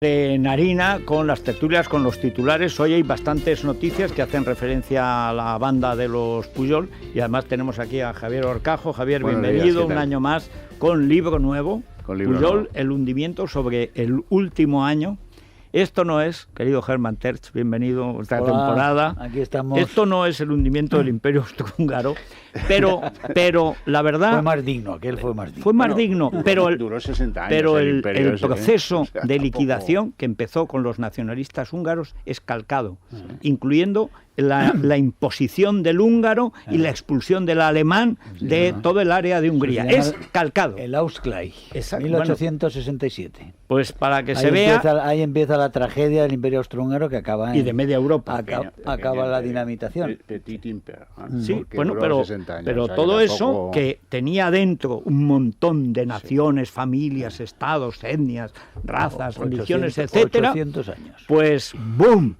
En harina con las tertulias, con los titulares. Hoy hay bastantes noticias que hacen referencia a la banda de los Pujol y además tenemos aquí a Javier Horcajo. Javier, bienvenido un año más con libro nuevo, Pujol, el hundimiento sobre el último año. Esto no es, querido Germán Terz, bienvenido a esta temporada. Aquí estamos. Esto no es el hundimiento del Imperio Austrohúngaro, pero la verdad... Fue más digno, aquel fue más digno. Fue más digno, pero duró 60 años pero el ese, proceso o sea, de liquidación que empezó con los nacionalistas húngaros es calcado, incluyendo la imposición del húngaro y la expulsión del alemán de todo el área de Hungría. Es calcado. El Ausgleich, Exacto. 1867. Bueno, pues para que se vea... Ahí empieza la tragedia del Imperio Austrohúngaro que acaba en... Y de media Europa. Acaba la dinamitación. Petit Imper. Sí, bueno, pero o sea, todo eso poco... que tenía dentro un montón de naciones, familias, estados, etnias, razas, religiones, etcétera, 800 años. Pues ¡boom!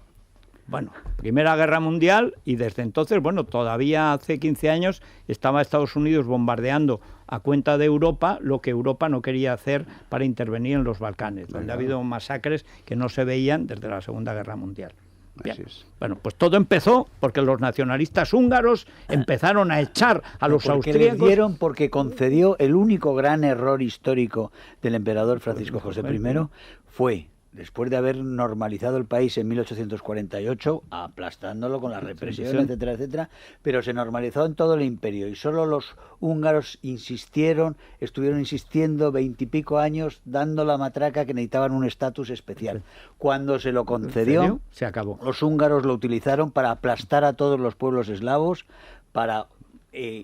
Bueno, Primera Guerra Mundial y desde entonces, bueno, todavía hace 15 años estaba Estados Unidos bombardeando a cuenta de Europa lo que Europa no quería hacer para intervenir en los Balcanes, donde ha habido masacres que no se veían desde la Segunda Guerra Mundial. Bien. Bueno, pues todo empezó porque los nacionalistas húngaros empezaron a echar a los austríacos. Porque concedió el único gran error histórico del emperador Francisco José I fue... Después de haber normalizado el país en 1848, aplastándolo con la represión, etcétera, etcétera, pero se normalizó en todo el imperio y solo los húngaros estuvieron insistiendo 20 y pico años dando la matraca que necesitaban un estatus especial. Cuando se lo concedió, se acabó. Los húngaros lo utilizaron para aplastar a todos los pueblos eslavos, para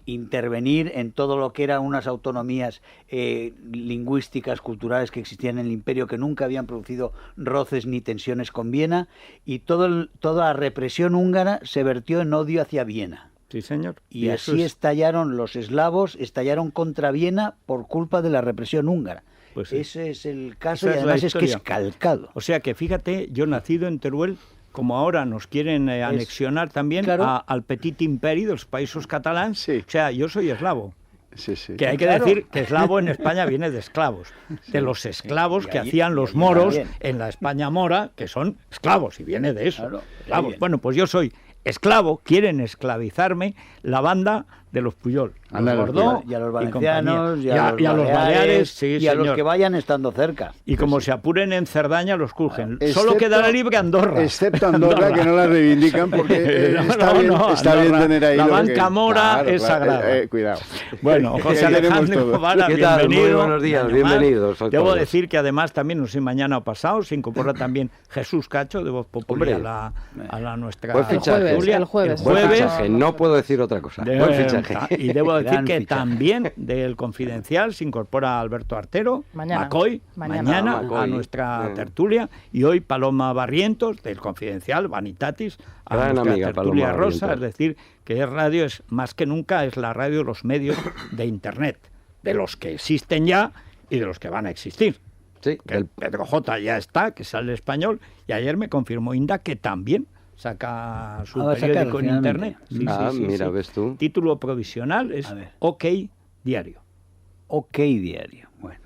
intervenir en todo lo que eran unas autonomías lingüísticas, culturales que existían en el imperio, que nunca habían producido roces ni tensiones con Viena, y toda la represión húngara se vertió en odio hacia Viena. Sí, señor. Y así estallaron los eslavos, estallaron contra Viena por culpa de la represión húngara. Pues sí. Ese es el caso, y además es que es calcado. O sea que fíjate, yo nacido en Teruel, como ahora nos quieren anexionar también al Petit Imperi de los países catalanes, o sea, yo soy eslavo. Sí, sí. Que hay que decir que eslavo en España viene de esclavos, de los esclavos que hacían los moros en la España mora, que son esclavos, y viene de eso. Esclavos. Bueno, pues yo soy esclavo, quieren esclavizarme la banda de los Pujol. Y a los valencianos, y a los baleares, sí, y a los que vayan estando cerca. Y como se apuren en Cerdaña, los crujen. Solo quedará libre Andorra. Excepto Andorra, que no la reivindican porque está bien tener ahí la banca mora es sagrada. Cuidado. Bueno, José Alejandro Vara, bienvenido. Muy buenos días, bienvenidos. Debo decir que además también, no sé, mañana o pasado, se incorpora también Jesús Cacho, de Voz Popular, a la nuestra... El jueves. No puedo decir otra cosa. Buen fichaje. Y debo decir que también del Confidencial se incorpora Alberto Artero, Macoy, mañana a nuestra tertulia, y hoy Paloma Barrientos del Confidencial, Vanitatis, a gran nuestra amiga, tertulia Paloma rosa. Barrientos. Es decir, que es radio, es más que nunca, es la radio de los medios de Internet, de los que existen ya y de los que van a existir. Sí, Que el Pedro J ya está, que sale español, y ayer me confirmó Inda que también saca su periódico en Internet. Sí, mira, ves tú. Título provisional es OK Diario. OK Diario, bueno,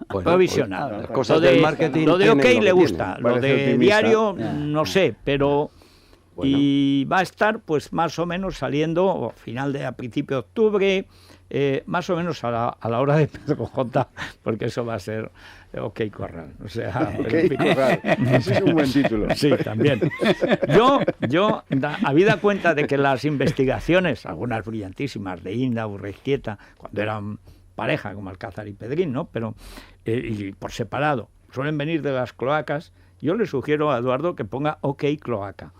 provisional. Pues, cosas del marketing. Lo de OK le gusta, tiene. lo de diario no sé, pero... Bueno. Y va a estar pues más o menos saliendo a principio de octubre, más o menos a la hora de Pedro J, porque eso va a ser OK Corral. O sea, OK Corral. Ese es un buen título. Sí, también. Yo, habida cuenta de que las investigaciones, algunas brillantísimas, de Inda, Urreiztieta, cuando eran pareja, como Alcázar y Pedrín, ¿no? Pero, y por separado, suelen venir de las cloacas, yo le sugiero a Eduardo que ponga OK Cloaca.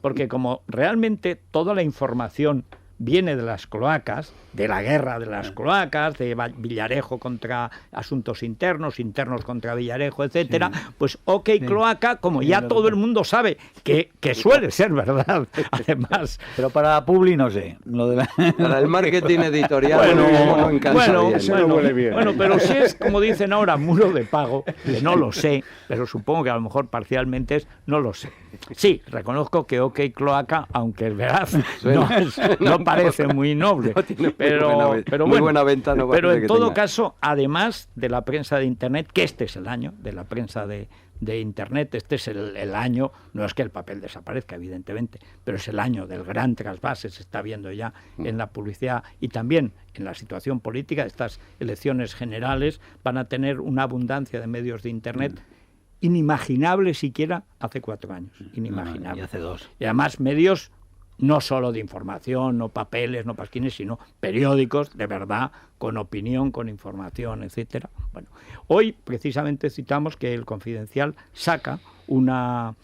Porque como realmente toda la información viene de las cloacas, de la guerra de las cloacas, de Villarejo contra asuntos internos contra Villarejo, etcétera, pues OK Cloaca, como ya todo el mundo sabe que suele ser verdad, además. Pero para la Publi no sé. Para el marketing editorial no encansa bien. Bueno, pero si es, como dicen ahora, muro de pago, que no lo sé, pero supongo que a lo mejor parcialmente no lo sé. Sí, reconozco que OK Cloaca, aunque es veraz, no parece muy noble. Pero muy buena venta no pero en todo tenga. caso, además de la prensa de Internet, que este es el año de la prensa de Internet, este es el año, no es que el papel desaparezca, evidentemente, pero es el año del gran trasvase, se está viendo ya en la publicidad y también en la situación política. Estas elecciones generales van a tener una abundancia de medios de Internet inimaginable siquiera hace 4 años, inimaginable. Y hace 2. Y además medios no solo de información, no papeles, no pasquines, sino periódicos de verdad, con opinión, con información, etcétera. Bueno, hoy precisamente citamos que el Confidencial saca una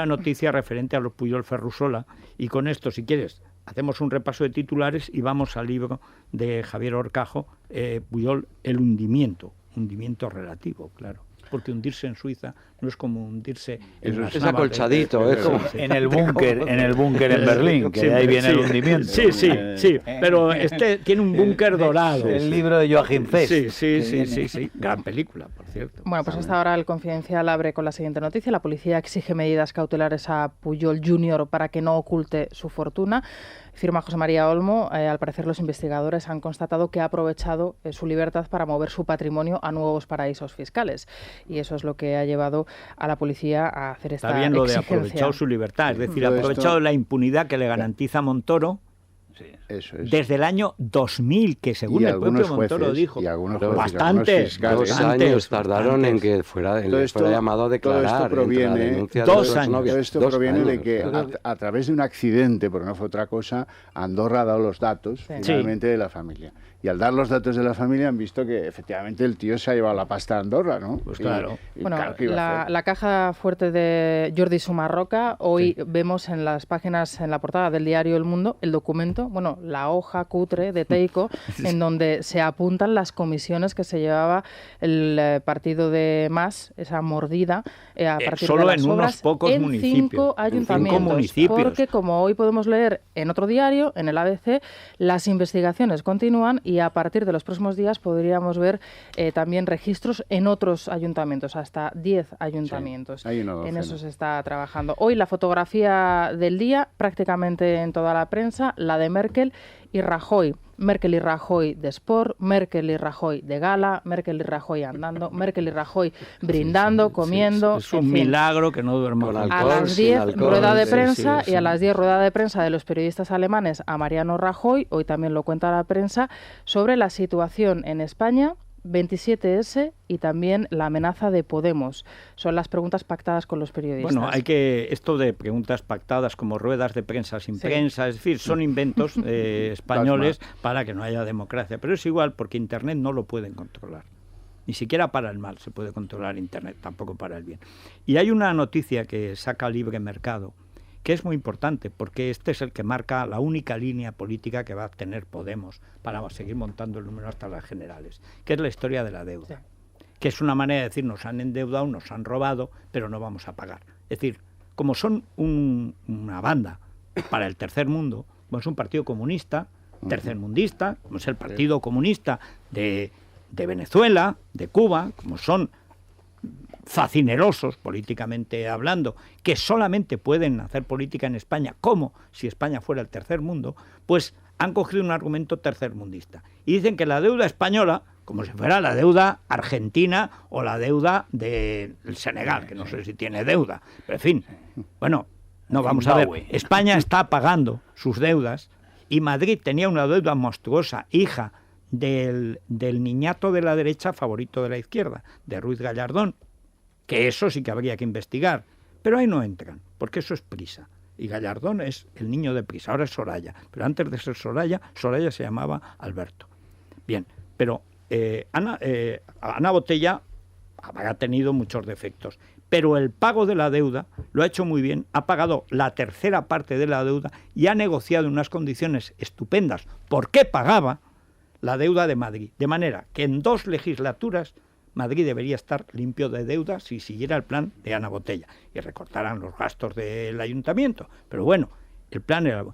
noticia referente a los Pujol Ferrusola, y con esto, si quieres, hacemos un repaso de titulares y vamos al libro de Javier Horcajo, Pujol, el hundimiento relativo, claro. Porque hundirse en Suiza no es como hundirse en las es navas acolchadito, es como en el búnker en Berlín, que de ahí viene el hundimiento. Sí, pero este tiene un búnker dorado. El libro de Joachim Fest. Sí. Gran película, por cierto. Bueno, pues hasta ahora el Confidencial abre con la siguiente noticia. La policía exige medidas cautelares a Pujol Jr. para que no oculte su fortuna. Firma José María Olmo. Al parecer los investigadores han constatado que ha aprovechado su libertad para mover su patrimonio a nuevos paraísos fiscales. Y eso es lo que ha llevado a la policía a hacer esta Está bien lo de exigencia. aprovechado su libertad, es decir, ha aprovechado la impunidad que le garantiza Montoro. Sí, eso es. Desde el año 2000, que según el propio Montoro dijo, y algunos bastantes, 2 años tardaron en que fuera llamado a declarar. Todo esto proviene de que a través de un accidente, porque no fue otra cosa, Andorra ha dado los datos finalmente de la familia. Y al dar los datos de la familia han visto que efectivamente el tío se ha llevado la pasta a Andorra, ¿no? Pues claro. Bueno, la caja fuerte de Jordi Sumarroca, hoy vemos en las páginas, en la portada del diario El Mundo, el documento, bueno, la hoja cutre de Teico, en donde se apuntan las comisiones que se llevaba el partido de Mas, esa mordida, a partir solo de las en obras, unos pocos en municipios. 5 ayuntamientos. Porque, como hoy podemos leer en otro diario, en el ABC, las investigaciones continúan y a partir de los próximos días podríamos ver también registros en otros ayuntamientos, hasta 10 ayuntamientos. Sí, en eso se está trabajando. Hoy la fotografía del día, prácticamente en toda la prensa, la de Merkel y Rajoy. Merkel y Rajoy de sport, Merkel y Rajoy de gala, Merkel y Rajoy andando, Merkel y Rajoy brindando, comiendo. Es un milagro que no duerma. A las 10 rueda de prensa y a las 10 rueda de prensa de los periodistas alemanes a Mariano Rajoy, hoy también lo cuenta la prensa, sobre la situación en España, 27S y también la amenaza de Podemos. Son las preguntas pactadas con los periodistas. Bueno, esto de preguntas pactadas como ruedas de prensa sin prensa, es decir, son inventos españoles para que no haya democracia. Pero es igual porque Internet no lo pueden controlar. Ni siquiera para el mal se puede controlar Internet, tampoco para el bien. Y hay una noticia que saca Libre Mercado, que es muy importante, porque este es el que marca la única línea política que va a tener Podemos para seguir montando el número hasta las generales, que es la historia de la deuda, que es una manera de decir, nos han endeudado, nos han robado, pero no vamos a pagar. Es decir, como son una banda para el tercer mundo, como es un partido comunista, tercermundista, como es el Partido Comunista de Venezuela, de Cuba, como son facinerosos políticamente hablando, que solamente pueden hacer política en España como si España fuera el tercer mundo, pues han cogido un argumento tercermundista y dicen que la deuda española, como si fuera la deuda argentina o la deuda del Senegal, que no sé si tiene deuda, pero en fin, bueno, no, vamos a ver, España está pagando sus deudas y Madrid tenía una deuda monstruosa, hija del niñato de la derecha favorito de la izquierda, de Ruiz Gallardón, que eso sí que habría que investigar, pero ahí no entran, porque eso es Prisa, y Gallardón es el niño de Prisa, ahora es Soraya, pero antes de ser Soraya se llamaba Alberto. Bien, pero Ana Botella habrá tenido muchos defectos, pero el pago de la deuda lo ha hecho muy bien, ha pagado la tercera parte de la deuda y ha negociado en unas condiciones estupendas, porque pagaba la deuda de Madrid, de manera que en 2 legislaturas Madrid debería estar limpio de deuda si siguiera el plan de Ana Botella y recortaran los gastos del ayuntamiento. Pero bueno, el plan era...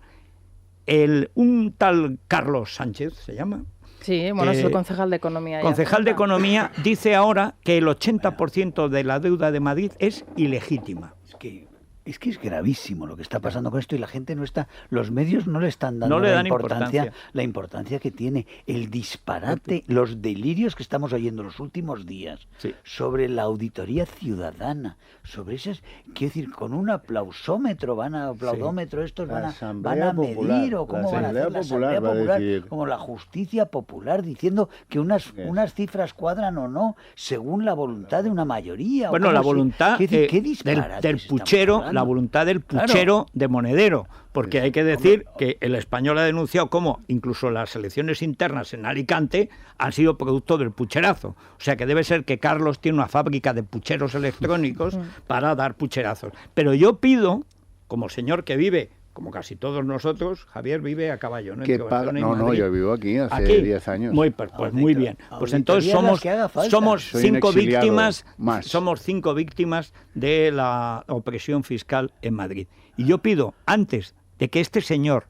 un tal Carlos Sánchez, ¿se llama? Sí, bueno, es el concejal de Economía. Concejal de Economía dice ahora que el 80% de la deuda de Madrid es ilegítima. Es que Es que es gravísimo lo que está pasando con esto y la gente no está, los medios no le están dando la importancia que tiene, el disparate, los delirios que estamos oyendo los últimos días sobre la auditoría ciudadana, sobre esas, quiero decir, con un aplaudómetro estos van a medir o cómo van a hacer la Asamblea Popular, como la justicia popular diciendo que unas cifras cuadran o no según la voluntad de una mayoría. Bueno, la voluntad del puchero, la voluntad del puchero de Monedero, porque hay que decir que el Español ha denunciado cómo incluso las elecciones internas en Alicante han sido producto del pucherazo. O sea que debe ser que Carlos tiene una fábrica de pucheros electrónicos para dar pucherazos. Pero yo pido, como señor que vive, como casi todos nosotros, Javier vive a caballo, ¿no? No, yo vivo aquí hace 10 años. Muy bien. Pues entonces somos 5 víctimas, somos 5 víctimas de la opresión fiscal en Madrid. Y yo pido, antes de que este señor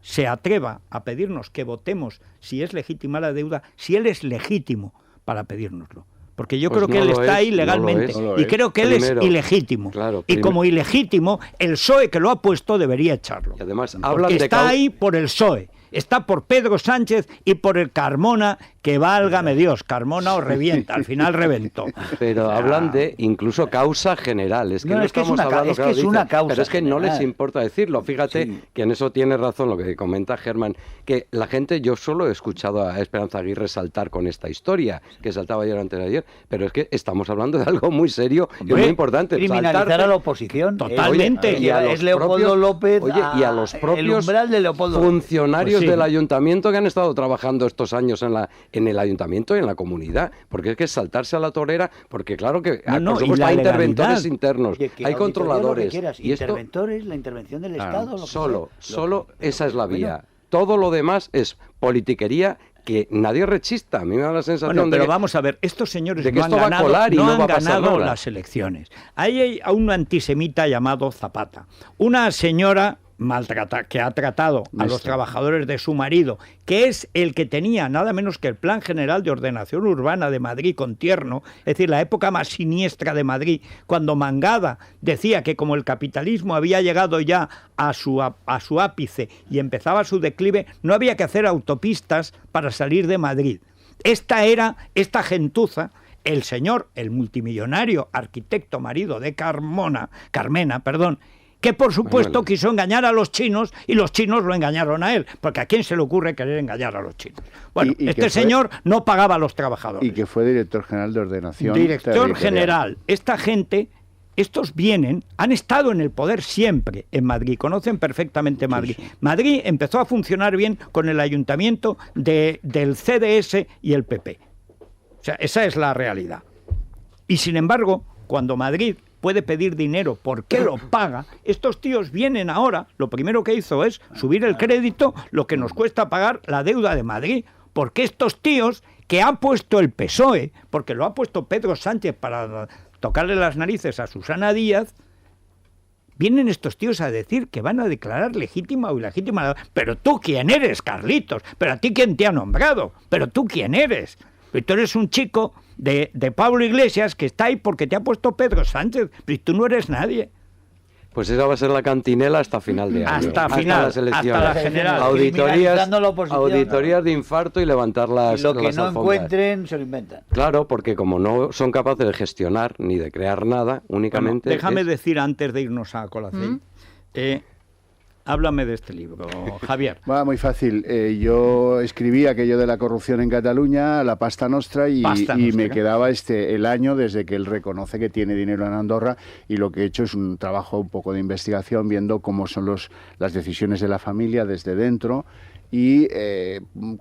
se atreva a pedirnos que votemos si es legítima la deuda, si él es legítimo para pedírnoslo. Porque yo creo que él está ahí legalmente y creo que él es ilegítimo. Y como ilegítimo, el PSOE que lo ha puesto debería echarlo. Y además porque está ahí por el PSOE. Está por Pedro Sánchez y por el Carmona, que válgame Dios, Carmona os revienta, al final reventó. Pero hablan de incluso causa general, es que no estamos hablando, es una causa pero es que general. No les importa decirlo. Fíjate que en eso tiene razón lo que comenta Germán, que la gente, yo solo he escuchado a Esperanza Aguirre saltar con esta historia, que saltaba ayer antes de ayer, pero es que estamos hablando de algo muy serio y muy importante. Criminalizar a la oposición. Totalmente. Y a es Leopoldo López, y a los propios funcionarios del ayuntamiento que han estado trabajando estos años en el ayuntamiento y en la comunidad, porque es que es saltarse a la torera, porque claro que por supuesto hay interventores internos, hay controladores y interventores, la intervención del Estado, solo esa es la vía. Todo lo demás es politiquería que nadie rechista. A mí me da la sensación pero vamos a ver, estos señores de que no han ganado las elecciones. Hay a un antisemita llamado Zapata, una señora que ha tratado a los trabajadores de su marido, que es el que tenía nada menos que el Plan General de Ordenación Urbana de Madrid con Tierno, es decir, la época más siniestra de Madrid, cuando Mangada decía que como el capitalismo había llegado ya a su ápice y empezaba su declive, no había que hacer autopistas para salir de Madrid. Esta gentuza, el multimillonario arquitecto marido de Carmena, que por supuesto quiso engañar a los chinos y los chinos lo engañaron a él, porque ¿a quién se le ocurre querer engañar a los chinos? Bueno, este señor no pagaba a los trabajadores. Y que fue director general de ordenación. Director general. Esta gente, estos han estado en el poder siempre en Madrid, conocen perfectamente Madrid. Sí. Madrid empezó a funcionar bien con el ayuntamiento del CDS y el PP. O sea, esa es la realidad. Y sin embargo, cuando Madrid puede pedir dinero porque lo paga, estos tíos vienen ahora, lo primero que hizo es subir el crédito, lo que nos cuesta pagar la deuda de Madrid, porque estos tíos que ha puesto el PSOE, porque lo ha puesto Pedro Sánchez para tocarle las narices a Susana Díaz, vienen estos tíos a decir que van a declarar legítima o ilegítima. Pero tú quién eres, Carlitos, pero a ti quién te ha nombrado, pero tú quién eres. Pero tú eres un chico de Pablo Iglesias que está ahí porque te ha puesto Pedro Sánchez, pero tú no eres nadie. Pues esa va a ser la cantinela hasta final de año. Hasta las elecciones. Hasta la general. Auditorías de infarto y levantar las alfombras. Lo que no alfombras. Encuentren se lo inventan. Claro, porque como no son capaces de gestionar ni de crear nada, únicamente... Bueno, déjame decir antes de irnos a colación, háblame de este libro, Javier. Va, muy fácil. Yo escribí aquello de la corrupción en Cataluña, la Pasta Nostra, y me quedaba el año desde que él reconoce que tiene dinero en Andorra, y lo que he hecho es un trabajo un poco de investigación viendo cómo son las decisiones de la familia desde dentro y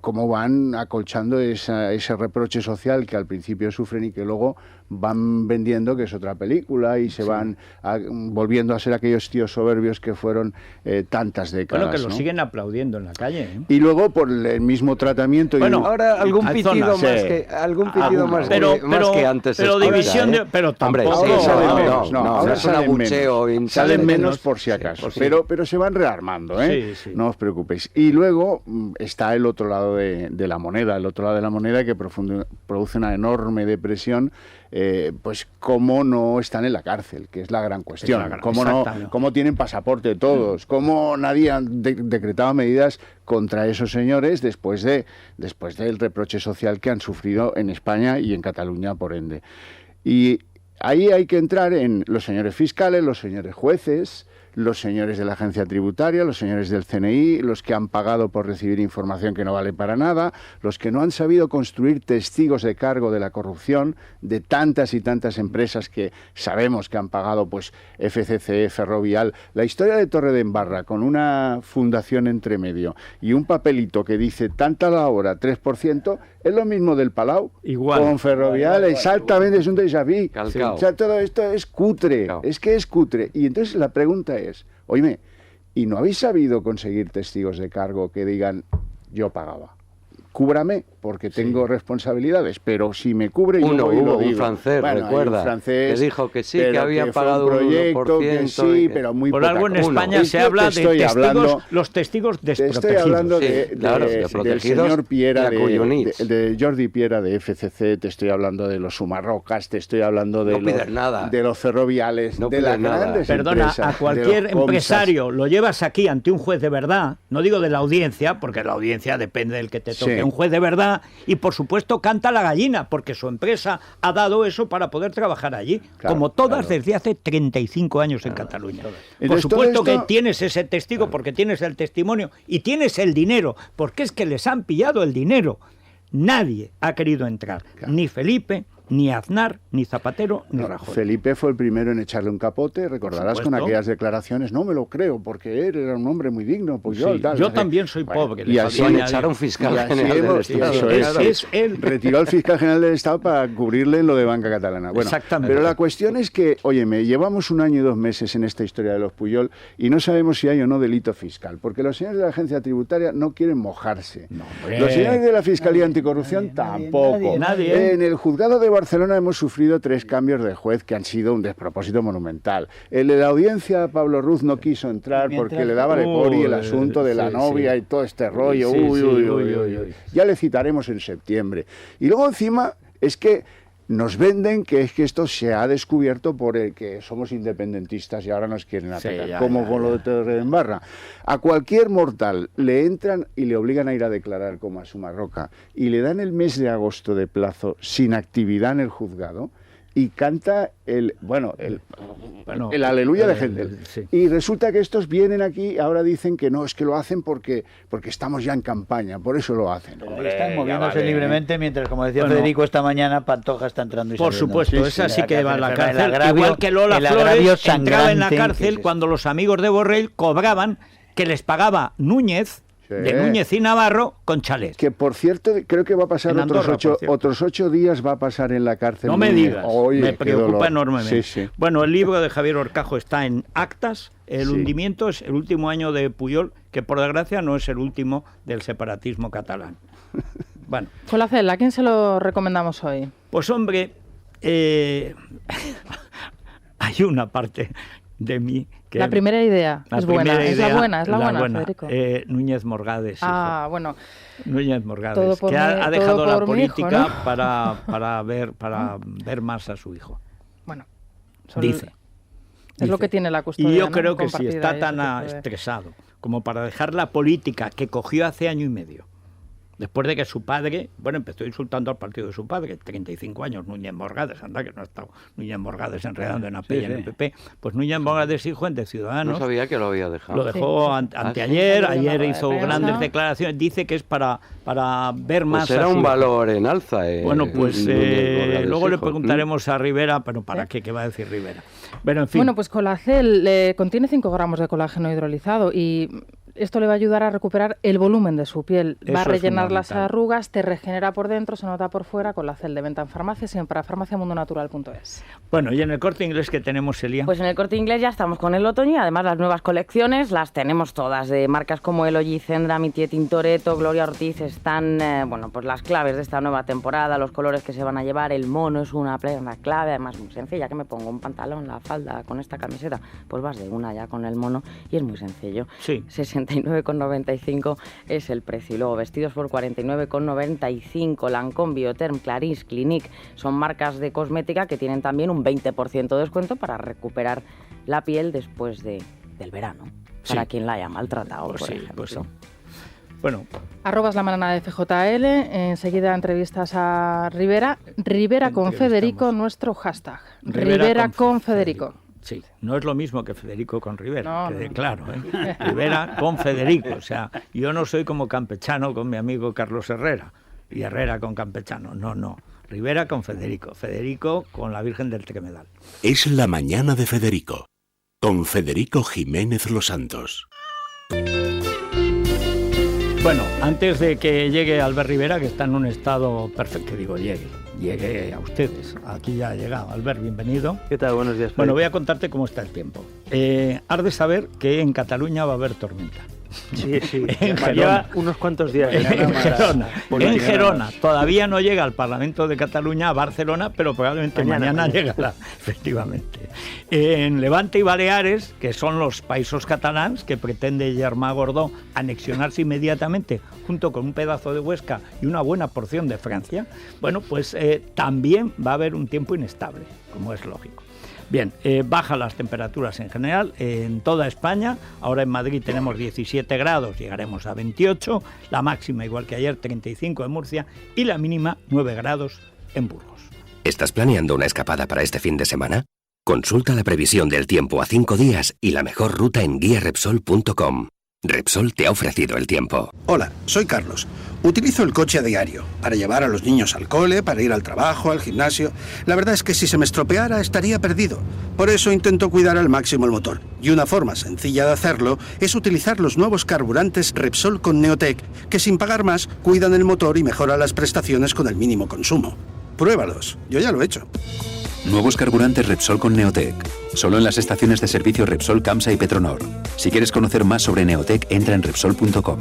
cómo van acolchando ese reproche social que al principio sufren y que luego van vendiendo, que es otra película, y se van volviendo a ser aquellos tíos soberbios que fueron tantas décadas. Bueno, que lo siguen aplaudiendo en la calle, ¿eh? Y luego por el mismo tratamiento... Bueno, ahora algún pitido más que antes. Pero división de... Pero tampoco... Ahora es un abucheo. Salen menos por si acaso. Pero se van rearmando, ¿eh? Sí. No os preocupéis. Y luego luego está el otro lado de la moneda, que produce una enorme depresión, pues cómo no están en la cárcel, que es la gran cuestión. Cómo tienen pasaporte todos, cómo nadie ha decretado medidas contra esos señores después del reproche social que han sufrido en España y en Cataluña, por ende. Y ahí hay que entrar en los señores fiscales, los señores jueces, los señores de la agencia tributaria, los señores del CNI, los que han pagado por recibir información que no vale para nada, los que no han sabido construir testigos de cargo de la corrupción de tantas y tantas empresas que sabemos que han pagado, pues FCC, Ferrovial. La historia de Torredembarra, con una fundación entre medio y un papelito que dice tanta la hora, 3%, es lo mismo del Palau. Igual. Con Ferrovial, exactamente, es un déjà vu. Calcao. O sea, todo esto es cutre, Calcao. es que es cutre. Y entonces la pregunta es, oíme, ¿y no habéis sabido conseguir testigos de cargo que digan, yo pagaba? Cúbrame, porque tengo responsabilidades, pero si me cubre, yo voy y lo digo. Un francés, recuerda, un francés, que dijo que sí, que habían pagado un proyecto, que sí, pero muy por poca algo en cosa. España se habla de testigos, los testigos desprotegidos. Te estoy hablando del señor Piera, de Jordi Piera de FCC, te estoy hablando de los Sumarrocas, te estoy hablando de los ferroviales, de las grandes Perdona, empresas, a cualquier de los empresario lo llevas aquí ante un juez de verdad, no digo de la audiencia, porque la audiencia depende del que te toque, un juez de verdad, y por supuesto canta la gallina, porque su empresa ha dado eso para poder trabajar allí, como todas desde hace 35 años en Cataluña. Por supuesto que tienes ese testigo, porque tienes el testimonio, y tienes el dinero, porque es que les han pillado el dinero. Nadie ha querido entrar, ni Felipe, ni Aznar, ni Zapatero, ni Rajoy. Felipe fue el primero en echarle un capote, recordarás con aquellas declaraciones, no me lo creo, porque él era un hombre muy digno, pues yo también soy pobre. Y así echaron fiscal general del Estado. Retiró al fiscal general del Estado para cubrirle lo de Banca Catalana. Bueno, exactamente. Pero la cuestión es que, óyeme, llevamos 1 año y 2 meses en esta historia de los Pujol y no sabemos si hay o no delito fiscal, porque los señores de la agencia tributaria no quieren mojarse. Los señores de la Fiscalía Anticorrupción tampoco. Nadie. En el juzgado de Barcelona hemos sufrido 3 cambios de juez que han sido un despropósito monumental. El de la audiencia, Pablo Ruz no quiso entrar porque le daba lepori el asunto de la novia y todo este rollo. Ya le citaremos en septiembre. Y luego encima es que nos venden que es que esto se ha descubierto por el que somos independentistas y ahora nos quieren atacar, con lo de Torredembarra. A cualquier mortal le entran y le obligan a ir a declarar como a Sumarroca y le dan el mes de agosto de plazo sin actividad en el juzgado y canta el aleluya de Händel. Y resulta que estos vienen aquí y ahora dicen que no, es que lo hacen porque estamos ya en campaña, por eso lo hacen. Están moviéndose libremente mientras, como decía Federico esta mañana, Pantoja está entrando y por saliendo. Supuesto, esa sí que va a la cárcel. Igual que Lola Flores entraba en la cárcel cuando los amigos de Borrell cobraban que les pagaba Núñez, de Núñez y Navarro, con chalet. Que por cierto, creo que va a pasar otros 8 días va a pasar en la cárcel. No me digas, me preocupa enormemente. Bueno, el libro de Javier Horcajo está en actas. El hundimiento es el último año de Pujol, que por desgracia no es el último del separatismo catalán. Bueno. Colacel, ¿a quién se lo recomendamos hoy? Pues hombre, hay una parte de mí que... La primera idea es buena, es la buena, Federico. Núñez Morgades. Bueno. Núñez Morgades, que ha dejado la política, hijo, ¿no? para ver más a su hijo. Bueno, dice. Es lo que tiene la custodia. Y yo creo que si está tan estresado como para dejar la política que cogió hace 1 año y medio, después de que su padre, empezó insultando al partido de su padre, 35 años, Núñez Morgades, anda que no ha estado Núñez Morgades enredando en AP y en el PP, pues Núñez Morgades, hijo de Ciudadanos. No sabía que lo había dejado. Lo dejó anteayer, ayer hizo grandes declaraciones, dice que es para ver más. Pues era un valor en alza. Bueno, pues luego le preguntaremos a Rivera, pero ¿para qué? ¿Qué va a decir Rivera? Pero, en fin. Bueno, pues Colacel contiene 5 gramos de colágeno hidrolizado y esto le va a ayudar a recuperar el volumen de su piel. Va a rellenar las arrugas, te regenera por dentro, se nota por fuera. Colacel, de venta en farmacias y para farmaciamundonatural.es. Bueno, ¿y en el Corte Inglés qué tenemos, Elia? Pues en el Corte Inglés ya estamos con el otoño y además las nuevas colecciones las tenemos todas, de marcas como Elogy, Zendra, Mitié, Tintoretto, Gloria Ortiz. Están, pues las claves de esta nueva temporada, los colores que se van a llevar. El mono es una clave, además muy sencilla, que me pongo un pantalón, la falda con esta camiseta, pues vas de una ya con el mono y es muy sencillo. Sí. 60 39,95 es el precio. Y luego vestidos por 49,95. Lancôme, Biotherm, Clarins, Clinique son marcas de cosmética que tienen también un 20% de descuento para recuperar la piel después del verano. Para quien la haya maltratado, por ejemplo. Pues sí. Bueno. @ la mañana de FJL, enseguida entrevistas a Rivera. Rivera con Federico, nuestro hashtag. Rivera con Federico. Sí, no es lo mismo que Federico con Rivera, quede claro, ¿eh? Rivera con Federico, o sea, yo no soy como Campechano con mi amigo Carlos Herrera y Herrera con Campechano, no. Rivera con Federico, Federico con la Virgen del Tremedal. Es la mañana de Federico, con Federico Jiménez Los Santos. Bueno, antes de que llegue Albert Rivera, que está en un estado perfecto, que digo llegue a ustedes. Aquí ya ha llegado. Albert, bienvenido. ¿Qué tal? Buenos días, Federico. Bueno, voy a contarte cómo está el tiempo. Has de saber que en Cataluña va a haber tormenta. Sí. Lleva unos cuantos días. En Gerona. Todavía no llega al Parlamento de Cataluña, a Barcelona, pero probablemente mañana llegará, efectivamente. En Levante y Baleares, que son los països catalans que pretende Germà Gordó anexionarse inmediatamente, junto con un pedazo de Huesca y una buena porción de Francia, bueno, pues también va a haber un tiempo inestable, como es lógico. Bien, bajan las temperaturas en general en toda España. Ahora en Madrid tenemos 17 grados, llegaremos a 28. La máxima, igual que ayer, 35 en Murcia. Y la mínima, 9 grados en Burgos. ¿Estás planeando una escapada para este fin de semana? Consulta la previsión del tiempo a 5 días y la mejor ruta en guiarepsol.com. Repsol te ha ofrecido el tiempo. Hola, soy Carlos. Utilizo el coche a diario, para llevar a los niños al cole, para ir al trabajo, al gimnasio. La verdad es que si se me estropeara estaría perdido. Por eso intento cuidar al máximo el motor. Y una forma sencilla de hacerlo es utilizar los nuevos carburantes Repsol con Neotec, que sin pagar más cuidan el motor y mejoran las prestaciones con el mínimo consumo. Pruébalos, yo ya lo he hecho. Nuevos carburantes Repsol con Neotec. Solo en las estaciones de servicio Repsol, Camsa y Petronor. Si quieres conocer más sobre Neotec, entra en Repsol.com.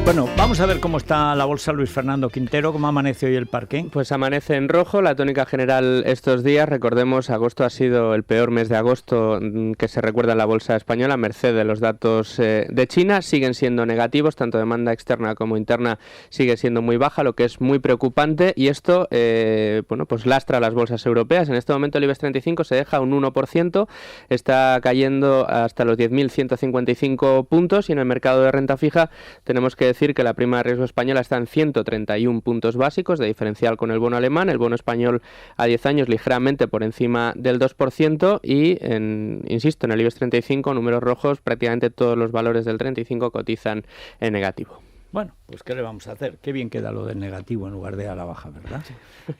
Bueno, vamos a ver cómo está la bolsa, Luis Fernando Quintero, cómo amanece hoy el parque. Pues amanece en rojo, la tónica general estos días. Recordemos, agosto ha sido el peor mes de agosto que se recuerda en la bolsa española, a merced de los datos de China. Siguen siendo negativos, tanto demanda externa como interna sigue siendo muy baja, lo que es muy preocupante. Y esto, pues lastra a las bolsas europeas. En este momento el IBEX 35 se deja un 1%, está cayendo hasta los 10.155 puntos y en el mercado de renta fija tenemos que decir que la prima de riesgo española está en 131 puntos básicos de diferencial con el bono alemán, el bono español a 10 años ligeramente por encima del 2% y, insisto, en el IBEX 35, números rojos, prácticamente todos los valores del 35 cotizan en negativo. Bueno, pues ¿qué le vamos a hacer? Qué bien queda lo del negativo en lugar de a la baja, ¿verdad?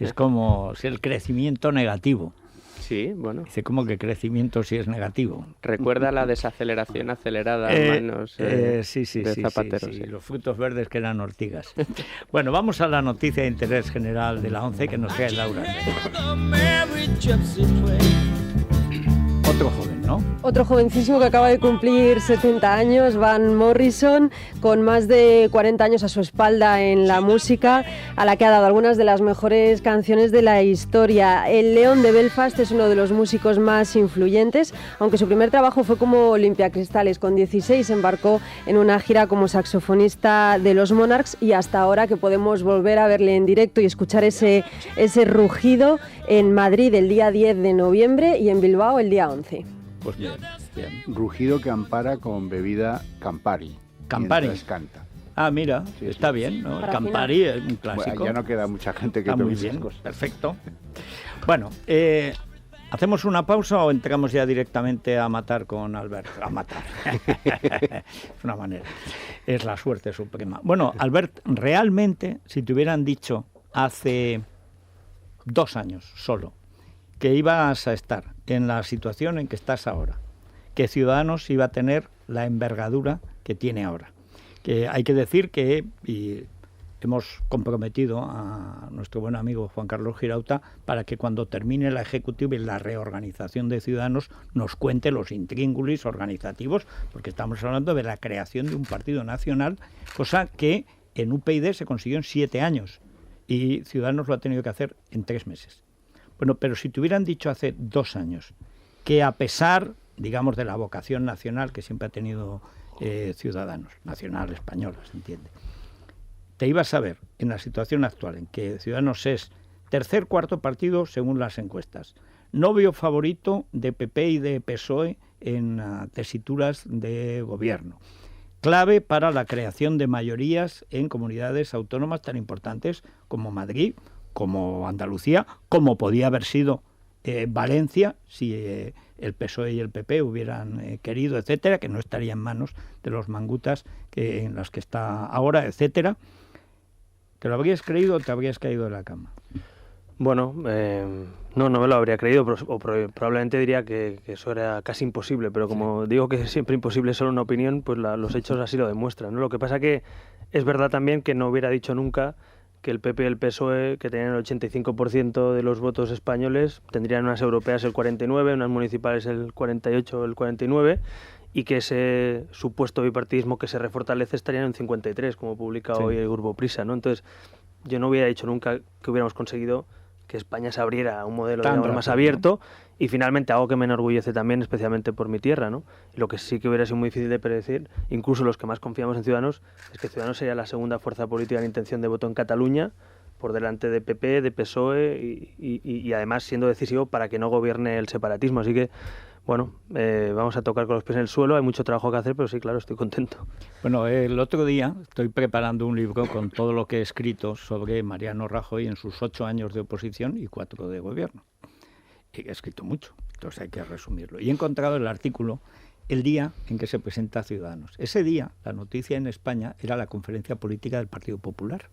Es como si el crecimiento negativo. Sí, bueno. Dice, ¿cómo que crecimiento si es negativo? Recuerda la desaceleración acelerada en manos de Zapatero. Sí, los frutos verdes que eran ortigas. Bueno, vamos a la noticia de interés general de la 11 que nos trae Laura. Otro joven, ¿no? Otro jovencísimo que acaba de cumplir 70 años, Van Morrison, con más de 40 años a su espalda en la música, a la que ha dado algunas de las mejores canciones de la historia. El León de Belfast es uno de los músicos más influyentes, aunque su primer trabajo fue como limpiacristales. Con 16 embarcó en una gira como saxofonista de los Monarchs y hasta ahora que podemos volver a verle en directo y escuchar ese rugido en Madrid el día 10 de noviembre y en Bilbao el día 11. Pues bien. Rugido que ampara con bebida Campari. Campari. Canta. Ah, mira, sí, está bien, ¿no? El Campari es un clásico. Bueno, ya no queda mucha gente que tome esas cosas. Perfecto. Bueno, ¿hacemos una pausa o entramos ya directamente a matar con Albert? A matar. Es una manera. Es la suerte suprema. Bueno, Albert, realmente, si te hubieran dicho hace 2 años solo que ibas a estar en la situación en que estás ahora, que Ciudadanos iba a tener la envergadura que tiene ahora, que hay que decir que hemos comprometido a nuestro buen amigo Juan Carlos Girauta para que cuando termine la ejecutiva y la reorganización de Ciudadanos nos cuente los intríngulis organizativos, porque estamos hablando de la creación de un partido nacional, cosa que en UPyD se consiguió en 7 años y Ciudadanos lo ha tenido que hacer en 3 meses. Bueno, pero si te hubieran dicho hace 2 años que a pesar, digamos, de la vocación nacional que siempre ha tenido Ciudadanos, nacional, española, ¿se entiende?, te ibas a ver en la situación actual en que Ciudadanos es tercer, cuarto partido según las encuestas, novio favorito de PP y de PSOE en tesituras de gobierno, clave para la creación de mayorías en comunidades autónomas tan importantes como Madrid, como Andalucía, como podía haber sido Valencia, si el PSOE y el PP hubieran querido, etcétera, que no estaría en manos de los mangutas en las que está ahora, etcétera. ¿Te lo habrías creído o te habrías caído de la cama? Bueno, no me lo habría creído, o probablemente diría que eso era casi imposible, pero como digo que siempre imposible es solo una opinión, pues los hechos así lo demuestran, ¿no? Lo que pasa que es verdad también que no hubiera dicho nunca que el PP y el PSOE, que tenían el 85% de los votos españoles, tendrían unas europeas el 49%, unas municipales el 48% o el 49%, y que ese supuesto bipartidismo que se refortalece estaría en un 53%, como publica hoy el Grupo Prisa, ¿no? Entonces, yo no hubiera dicho nunca que hubiéramos conseguido que España se abriera a un modelo digamos, más abierto, ¿no? Y finalmente algo que me enorgullece también, especialmente por mi tierra, ¿no? Y lo que sí que hubiera sido muy difícil de predecir, incluso los que más confiamos en Ciudadanos, es que Ciudadanos sería la segunda fuerza política en intención de voto en Cataluña, por delante de PP, de PSOE y además siendo decisivo para que no gobierne el separatismo. Así que, bueno, vamos a tocar con los pies en el suelo, hay mucho trabajo que hacer, pero sí, claro, estoy contento. Bueno, el otro día estoy preparando un libro con todo lo que he escrito sobre Mariano Rajoy en sus 8 años de oposición y 4 de gobierno. He escrito mucho, entonces hay que resumirlo. Y he encontrado el artículo el día en que se presenta Ciudadanos. Ese día, la noticia en España era la conferencia política del Partido Popular.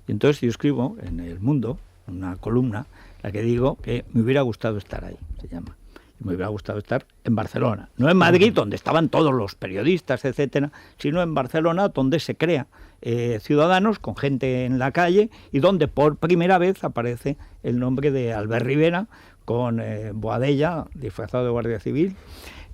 Y entonces yo escribo en El Mundo una columna, la que digo que me hubiera gustado estar ahí, se llama. Me hubiera gustado estar en Barcelona, no en Madrid, donde estaban todos los periodistas, etcétera, sino en Barcelona, donde se crea Ciudadanos, con gente en la calle, y donde por primera vez aparece el nombre de Albert Rivera, con Boadella, disfrazado de guardia civil,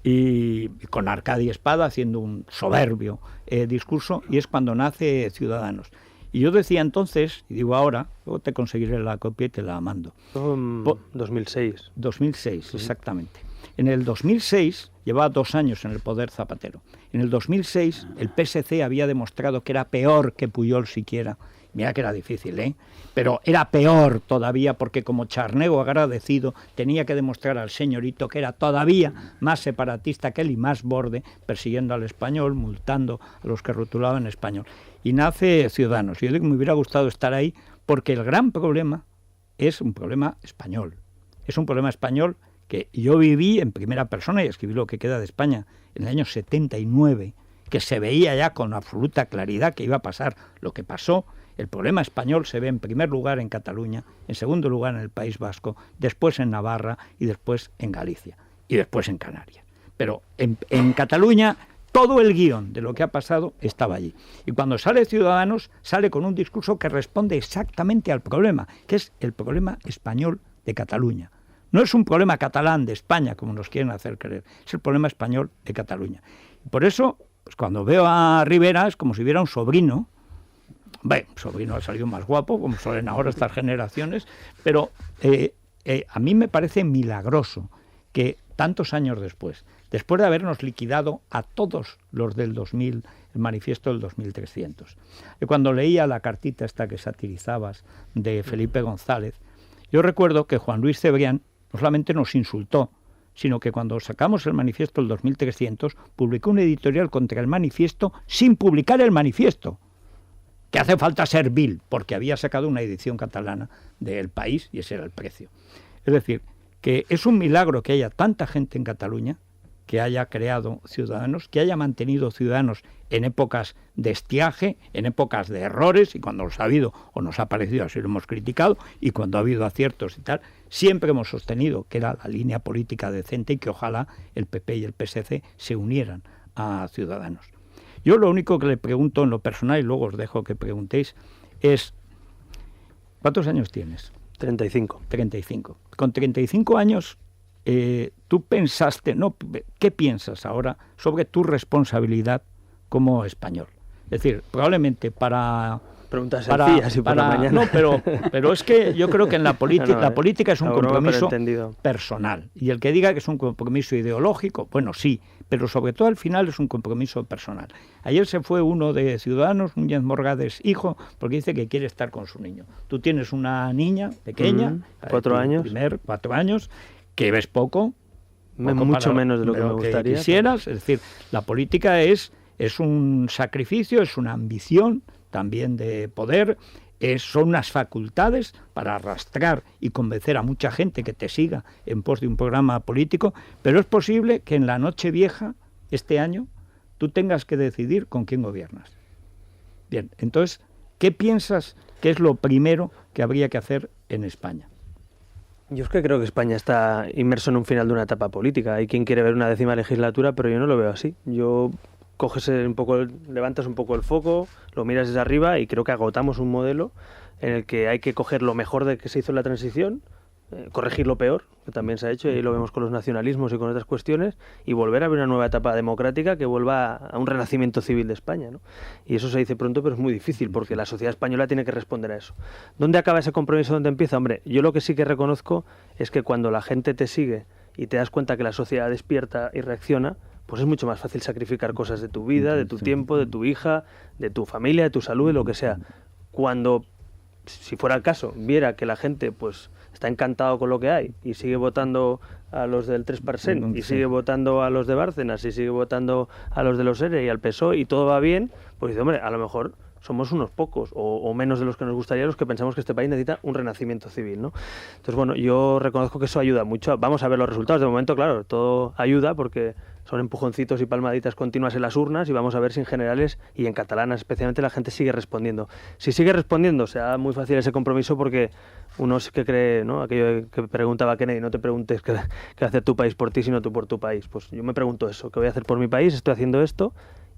y con Arcadi Espada haciendo un soberbio discurso, y es cuando nace Ciudadanos. Y yo decía entonces, y digo ahora, luego te conseguiré la copia y te la mando. 2006. 2006, exactamente. En el 2006, llevaba 2 años en el poder Zapatero. En el 2006, el PSC había demostrado que era peor que Pujol siquiera. Mira que era difícil, pero era peor todavía porque como charnego agradecido tenía que demostrar al señorito que era todavía más separatista que él y más borde, persiguiendo al español, multando a los que rotulaban español. Y nace Ciudadanos. Yo digo que me hubiera gustado estar ahí porque el gran problema es un problema español. Es un problema español que yo viví en primera persona y escribí Lo que queda de España en el año 79, que se veía ya con absoluta claridad que iba a pasar lo que pasó. El problema español se ve en primer lugar en Cataluña, en segundo lugar en el País Vasco, después en Navarra y después en Galicia y después en Canarias. Pero en Cataluña todo el guión de lo que ha pasado estaba allí. Y cuando sale Ciudadanos, sale con un discurso que responde exactamente al problema, que es el problema español de Cataluña. No es un problema catalán de España, como nos quieren hacer creer, es el problema español de Cataluña. Y por eso, pues cuando veo a Rivera, es como si hubiera un sobrino. Bueno, sobrino ha salido más guapo, como suelen ahora estas generaciones, pero a mí me parece milagroso que tantos años después de habernos liquidado a todos los del 2000, el manifiesto del 2300, y cuando leía la cartita esta que satirizabas de Felipe González, yo recuerdo que Juan Luis Cebrián no solamente nos insultó, sino que cuando sacamos el manifiesto del 2300, publicó un editorial contra el manifiesto sin publicar el manifiesto, que hace falta ser vil, porque había sacado una edición catalana del País y ese era el precio. Es decir, que es un milagro que haya tanta gente en Cataluña, que haya creado Ciudadanos, que haya mantenido Ciudadanos en épocas de estiaje, en épocas de errores, y cuando los ha habido o nos ha parecido, así lo hemos criticado, y cuando ha habido aciertos y tal, siempre hemos sostenido que era la línea política decente y que ojalá el PP y el PSC se unieran a Ciudadanos. Yo lo único que le pregunto en lo personal, y luego os dejo que preguntéis, es ¿cuántos años tienes? 35. 35. Con 35 años, tú pensaste, ¿qué piensas ahora sobre tu responsabilidad como español? Es decir, probablemente para Preguntas sencillas y por la mañana. No, pero es que yo creo que en la política es un compromiso personal. Y el que diga que es un compromiso ideológico, bueno, sí, pero sobre todo al final es un compromiso personal. Ayer se fue uno de Ciudadanos, Núñez Morgades hijo, porque dice que quiere estar con su niño. Tú tienes una niña pequeña, 4 años, 4 años, que ves poco mucho menos de lo que me gustaría. Quisieras, es decir, la política es un sacrificio, es una ambición también de poder, son unas facultades para arrastrar y convencer a mucha gente que te siga en pos de un programa político, pero es posible que en la Nochevieja, este año, tú tengas que decidir con quién gobiernas. Bien, entonces, ¿qué piensas que es lo primero que habría que hacer en España? Yo es que creo que España está inmerso en un final de una etapa política. Hay quien quiere ver una 10ª legislatura, pero yo no lo veo así. Levantas un poco el foco, lo miras desde arriba y creo que agotamos un modelo en el que hay que coger lo mejor de que se hizo en la transición, corregir lo peor, que también se ha hecho, y ahí lo vemos con los nacionalismos y con otras cuestiones, y volver a ver una nueva etapa democrática que vuelva a un renacimiento civil de España, ¿no? Y eso se dice pronto, pero es muy difícil, porque la sociedad española tiene que responder a eso. ¿Dónde acaba ese compromiso? ¿Dónde empieza? Hombre, yo lo que sí que reconozco es que cuando la gente te sigue y te das cuenta que la sociedad despierta y reacciona, pues es mucho más fácil sacrificar cosas de tu vida, de tu tiempo, de tu hija, de tu familia, de tu salud, de lo que sea. Cuando, si fuera el caso, viera que la gente pues está encantado con lo que hay y sigue votando a los del 3%, y sigue votando a los de Bárcenas, y sigue votando a los de los ERE y al PSOE, y todo va bien, pues dice, hombre, a lo mejor somos unos pocos, o menos de los que nos gustaría, los que pensamos que este país necesita un renacimiento civil, ¿no? Entonces, bueno, yo reconozco que eso ayuda mucho. Vamos a ver los resultados. De momento, claro, todo ayuda porque son empujoncitos y palmaditas continuas en las urnas, y vamos a ver si en generales y en catalanas especialmente la gente sigue respondiendo. Si sigue respondiendo, será muy fácil ese compromiso, porque uno sí que cree, ¿no? Aquello que preguntaba Kennedy, no te preguntes qué va a hacer tu país por ti, sino tú por tu país. Pues yo me pregunto eso, ¿qué voy a hacer por mi país? Estoy haciendo esto.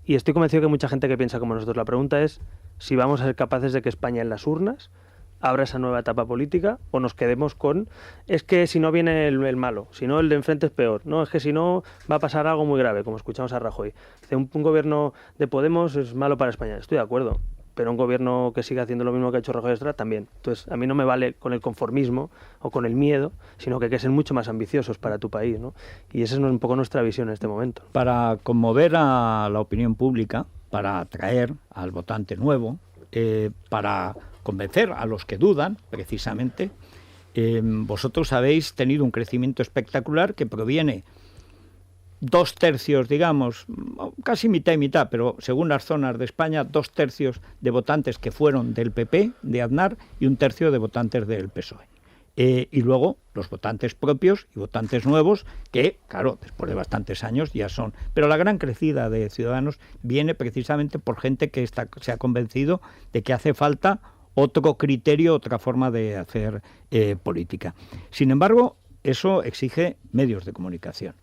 Y estoy convencido que hay mucha gente que piensa como nosotros. La pregunta es si vamos a ser capaces de que España en las urnas abra esa nueva etapa política, o nos quedemos con, es que si no viene el malo, si no el de enfrente es peor, no, es que si no va a pasar algo muy grave, como escuchamos a Rajoy. Un gobierno de Podemos es malo para España. Estoy de acuerdo, pero un gobierno que siga haciendo lo mismo que ha hecho Rajoy Estrada también. Entonces, a mí no me vale con el conformismo o con el miedo, sino que hay que ser mucho más ambiciosos para tu país, ¿no? Y esa es un poco nuestra visión en este momento. Para conmover a la opinión pública, para atraer al votante nuevo, para convencer a los que dudan, precisamente, vosotros habéis tenido un crecimiento espectacular que proviene 2/3, digamos, casi mitad y mitad, pero según las zonas de España, 2/3 de votantes que fueron del PP, de Aznar, y 1/3 de votantes del PSOE. Y luego los votantes propios y votantes nuevos, que, claro, después de bastantes años ya son. Pero la gran crecida de Ciudadanos viene precisamente por gente que se ha convencido de que hace falta otro criterio, otra forma de hacer política. Sin embargo, eso exige medios de comunicación.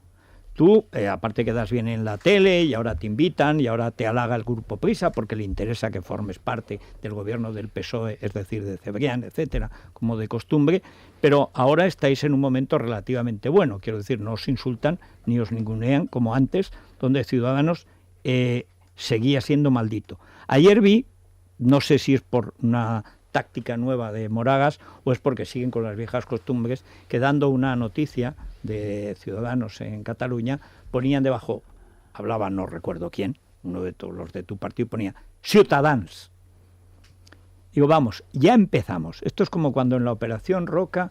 Tú, aparte quedas bien en la tele, y ahora te invitan, y ahora te halaga el Grupo Prisa porque le interesa que formes parte del gobierno del PSOE, es decir, de Cebrián, etcétera, como de costumbre, pero ahora estáis en un momento relativamente bueno, quiero decir, no os insultan ni os ningunean como antes, donde Ciudadanos seguía siendo maldito. Ayer vi, no sé si es por una táctica nueva de Moragas o es porque siguen con las viejas costumbres, que dando una noticia de Ciudadanos en Cataluña ponían debajo, hablaba no recuerdo quién, uno de todos los de tu partido, ponía Ciutadans. Digo, vamos, ya empezamos. Esto es como cuando en la Operación Roca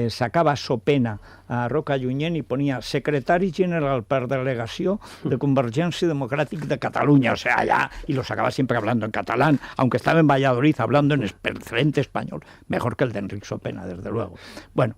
sacaba Sopena a Roca Junyent y ponía Secretari General per Delegació de Convergència Democràtica de Cataluña, o sea, ya, y lo sacaba siempre hablando en catalán, aunque estaba en Valladolid hablando en excelente español, mejor que el de Enric Sopena, desde luego. Bueno,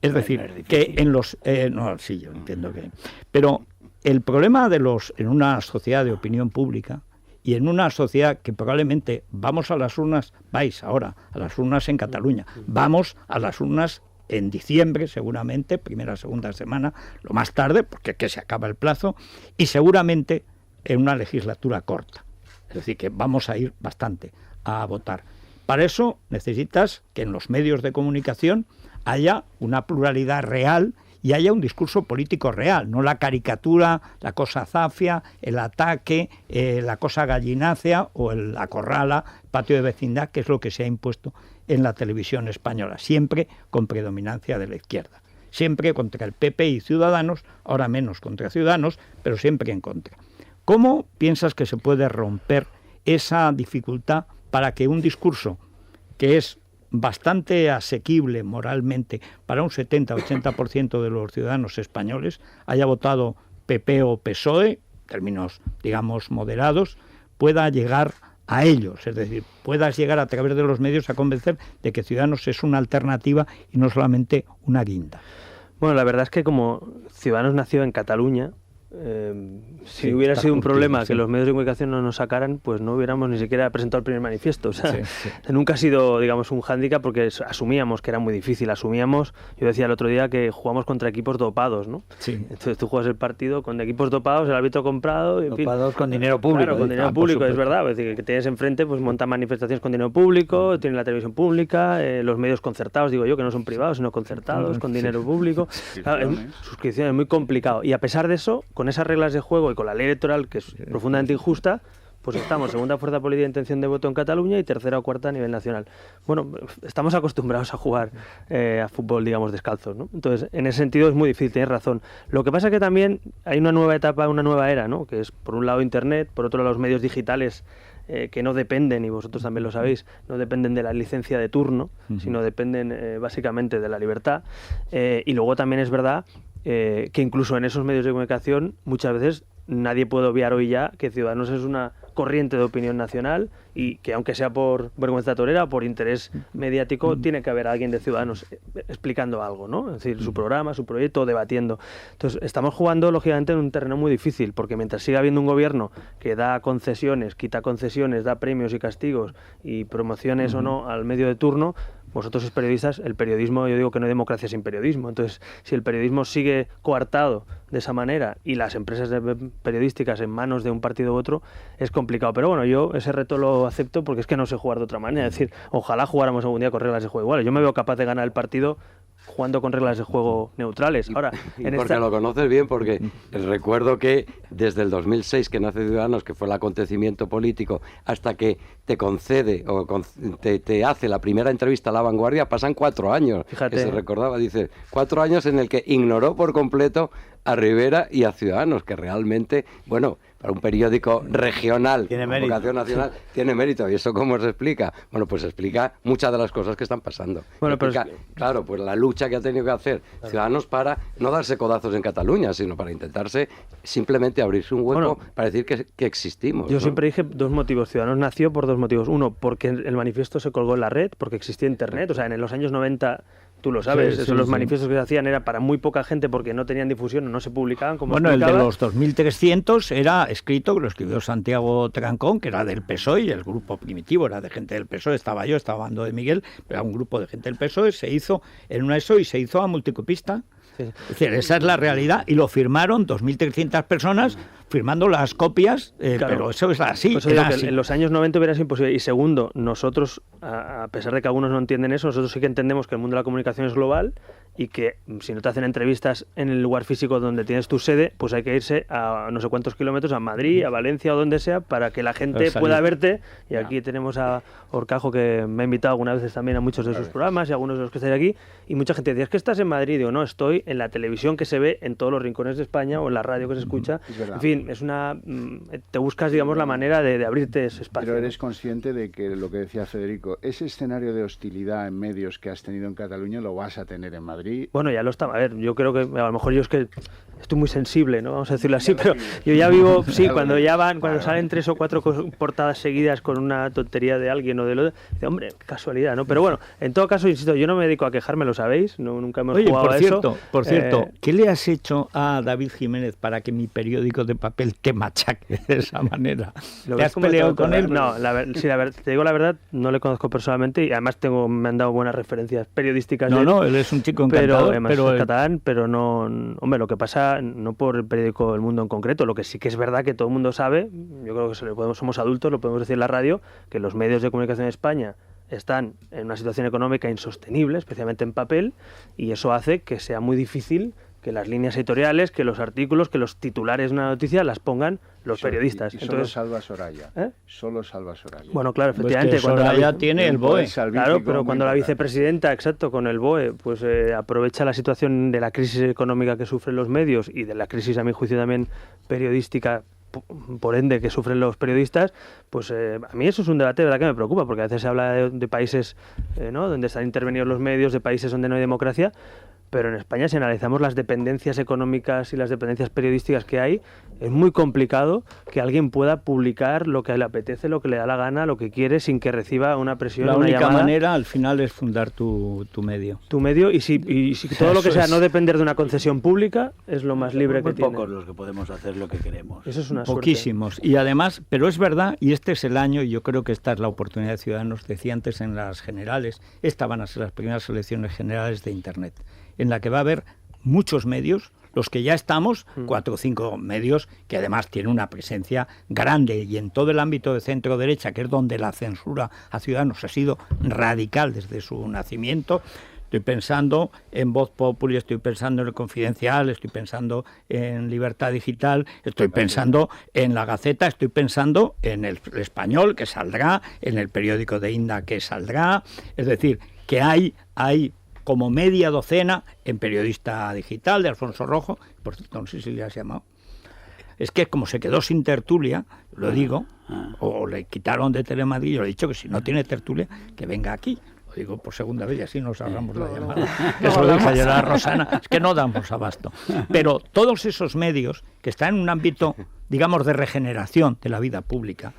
es decir, que en los... no, sí, yo entiendo que... Pero el problema en una sociedad de opinión pública, y en una sociedad que probablemente vamos a las urnas, vais ahora a las urnas en Cataluña, vamos a las urnas en diciembre seguramente, primera, segunda semana, lo más tarde, porque es que se acaba el plazo, y seguramente en una legislatura corta. Es decir, que vamos a ir bastante a votar. Para eso necesitas que en los medios de comunicación haya una pluralidad real y haya un discurso político real, no la caricatura, la cosa zafia, el ataque, la cosa gallinácea o la corrala, patio de vecindad, que es lo que se ha impuesto en la televisión española, siempre con predominancia de la izquierda, siempre contra el PP y Ciudadanos, ahora menos contra Ciudadanos, pero siempre en contra. ¿Cómo piensas que se puede romper esa dificultad para que un discurso que es bastante asequible moralmente para un 70-80% de los ciudadanos españoles haya votado PP o PSOE, términos, digamos, moderados, pueda llegar a ellos? Es decir, puedas llegar a través de los medios a convencer de que Ciudadanos es una alternativa y no solamente una guinda. Bueno, la verdad es que como Ciudadanos nació en Cataluña, si hubiera sido un problema que los medios de comunicación no nos sacaran, pues no hubiéramos ni siquiera presentado el primer manifiesto. O sea, nunca ha sido, digamos, un hándicap porque asumíamos que era muy difícil. Yo decía el otro día que jugamos contra equipos dopados, ¿no? Sí. Entonces tú juegas el partido con equipos dopados, el árbitro comprado... En dopados fin, con dinero público. Claro, con dinero público, es verdad. Es decir, que tienes enfrente, pues montan manifestaciones con dinero público, tienen la televisión pública, los medios concertados, digo yo, que no son privados, sino concertados, con dinero público. Claro, suscripciones, muy complicado. Y a pesar de eso, con esas reglas de juego y con la ley electoral, que es profundamente injusta, pues estamos segunda fuerza política de intención de voto en Cataluña y tercera o cuarta a nivel nacional. Bueno, estamos acostumbrados a jugar a fútbol, digamos, descalzos, ¿no? Entonces, en ese sentido es muy difícil, tienes razón. Lo que pasa es que también hay una nueva etapa, una nueva era, ¿no? Que es, por un lado, Internet, por otro lado, los medios digitales, que no dependen, y vosotros también lo sabéis, no dependen de la licencia de turno, sino dependen básicamente de la libertad. Y luego también es verdad que incluso en esos medios de comunicación muchas veces nadie puede obviar hoy ya que Ciudadanos es una corriente de opinión nacional y que aunque sea por vergüenza torera o por interés mediático, tiene que haber alguien de Ciudadanos explicando algo, ¿no? Es decir, su programa, su proyecto, debatiendo. Entonces, estamos jugando, lógicamente, en un terreno muy difícil, porque mientras siga habiendo un gobierno que da concesiones, quita concesiones, da premios y castigos y promociones o no al medio de turno, vosotros sois periodistas, el periodismo, yo digo que no hay democracia sin periodismo. Entonces, si el periodismo sigue coartado de esa manera y las empresas periodísticas en manos de un partido u otro, es complicado. Pero bueno, yo ese reto lo acepto porque es que no sé jugar de otra manera. Es decir, ojalá jugáramos algún día con reglas de juego iguales. Yo me veo capaz de ganar el partido jugando con reglas de juego neutrales. Ahora, porque lo conoces bien, porque recuerdo que desde el 2006 que nace Ciudadanos, que fue el acontecimiento político, hasta que te concede o te hace la primera entrevista a La Vanguardia, pasan 4 años. Fíjate. Que se recordaba, dice, 4 años en el que ignoró por completo a Rivera y a Ciudadanos, que realmente, bueno, para un periódico regional, tiene mérito. Vocación nacional, tiene mérito. ¿Y eso cómo se explica? Bueno, pues explica muchas de las cosas que están pasando. Bueno, explica, claro, pues la lucha que ha tenido que hacer Ciudadanos para no darse codazos en Cataluña, sino para intentarse simplemente abrirse un hueco para decir que existimos. Yo siempre dije 2 motivos. Ciudadanos nació por 2 motivos. Uno, porque el manifiesto se colgó en la red, porque existía Internet. O sea, en los años 90... Tú lo sabes, los manifiestos que se hacían era para muy poca gente porque no tenían difusión o no se publicaban. Como bueno, el de los 2300 era escrito, lo escribió Santiago Trancón, que era del PSOE, y el grupo primitivo era de gente del PSOE, estaba yo, estaba Bando de Miguel, pero era un grupo de gente del PSOE, se hizo en una ESO y se hizo a multicopista. Es decir, esa es la realidad, y lo firmaron 2.300 personas firmando las copias, claro, pero eso es así. Pues era así. En los años 90 hubiera sido imposible. Y segundo, nosotros, a pesar de que algunos no entienden eso, nosotros sí que entendemos que el mundo de la comunicación es global y que si no te hacen entrevistas en el lugar físico donde tienes tu sede, pues hay que irse a no sé cuántos kilómetros, a Madrid, a Valencia o donde sea, para que la gente pueda verte. Y aquí tenemos a Orcajo, que me ha invitado algunas veces también a muchos de sus programas y algunos de los que estáis aquí, y mucha gente dice, es que estás en Madrid. Digo, no, estoy en la televisión que se ve en todos los rincones de España o en la radio que se escucha. En fin, es una... te buscas, digamos, la manera de abrirte ese espacio. Pero eres consciente de que lo que decía Federico, ese escenario de hostilidad en medios que has tenido en Cataluña lo vas a tener en Madrid. Bueno, ya lo está. A ver, yo creo que a lo mejor yo es que estoy muy sensible, ¿no? Vamos a decirlo así, pero yo ya vivo, sí, cuando salen 3 o 4 portadas seguidas con una tontería de alguien o del otro, dice, hombre, qué casualidad, ¿no? Pero bueno, en todo caso, insisto, yo no me dedico a quejarme, lo sabéis, nunca hemos jugado a eso. Por cierto, ¿qué le has hecho a David Jiménez para que mi periódico de papel te machaque de esa manera? ¿Te has peleado con él? No, te digo la verdad, no le conozco personalmente y además me han dado buenas referencias periodísticas. No, él es un chico encantador. Pero es catalán, pero no... Hombre, lo que pasa, no por el periódico El Mundo en concreto, lo que sí que es verdad que todo el mundo sabe, yo creo que somos adultos, lo podemos decir en la radio, que los medios de comunicación en España están en una situación económica insostenible, especialmente en papel, y eso hace que sea muy difícil que las líneas editoriales, que los artículos, que los titulares de una noticia las pongan los periodistas. Y solo salva Soraya. Solo salva Soraya. Bueno, claro, efectivamente. Pues cuando Soraya tiene el BOE. Claro, pero cuando la vicepresidenta, exacto, con el BOE, pues aprovecha la situación de la crisis económica que sufren los medios y de la crisis, a mi juicio, también periodística, por ende, que sufren los periodistas, pues a mí eso es un debate de verdad que me preocupa, porque a veces se habla de países ¿no? donde están intervenidos los medios, de países donde no hay democracia, pero en España, si analizamos las dependencias económicas y las dependencias periodísticas que hay, es muy complicado que alguien pueda publicar lo que le apetece, lo que le da la gana, lo que quiere, sin que reciba una presión. La una única llamada. manera, al final, es fundar tu medio. Tu medio, y si todo lo que sea no depender de una concesión pública, es lo más libre que tiene. Muy pocos los que podemos hacer lo que queremos. Eso es una Poquísimos. suerte. Y además, pero es verdad, y este es el año, y yo creo que esta es la oportunidad de Ciudadanos, decía antes en las generales, estas van a ser las primeras elecciones generales de Internet, en la que va a haber muchos medios, los que ya estamos, 4 o 5 medios, que además tienen una presencia grande, y en todo el ámbito de centro-derecha, que es donde la censura a Ciudadanos ha sido radical desde su nacimiento. Estoy pensando en Voz Populi, estoy pensando en El Confidencial, estoy pensando en Libertad Digital, estoy pensando en La Gaceta, estoy pensando en El Español, que saldrá, en el periódico de Inda, que saldrá. Es decir, que hay como media docena en Periodista Digital, de Alfonso Rojo, por cierto, no sé si le has llamado. Es que como se quedó sin tertulia, lo digo, o le quitaron de Telemadrid, yo le he dicho que si no tiene tertulia, que venga aquí. Lo digo por segunda vez y así nos ahorramos la llamada. Eso lo dijo ayer a Rosana, es que no damos abasto. Pero todos esos medios que están en un ámbito, digamos, de regeneración de la vida pública,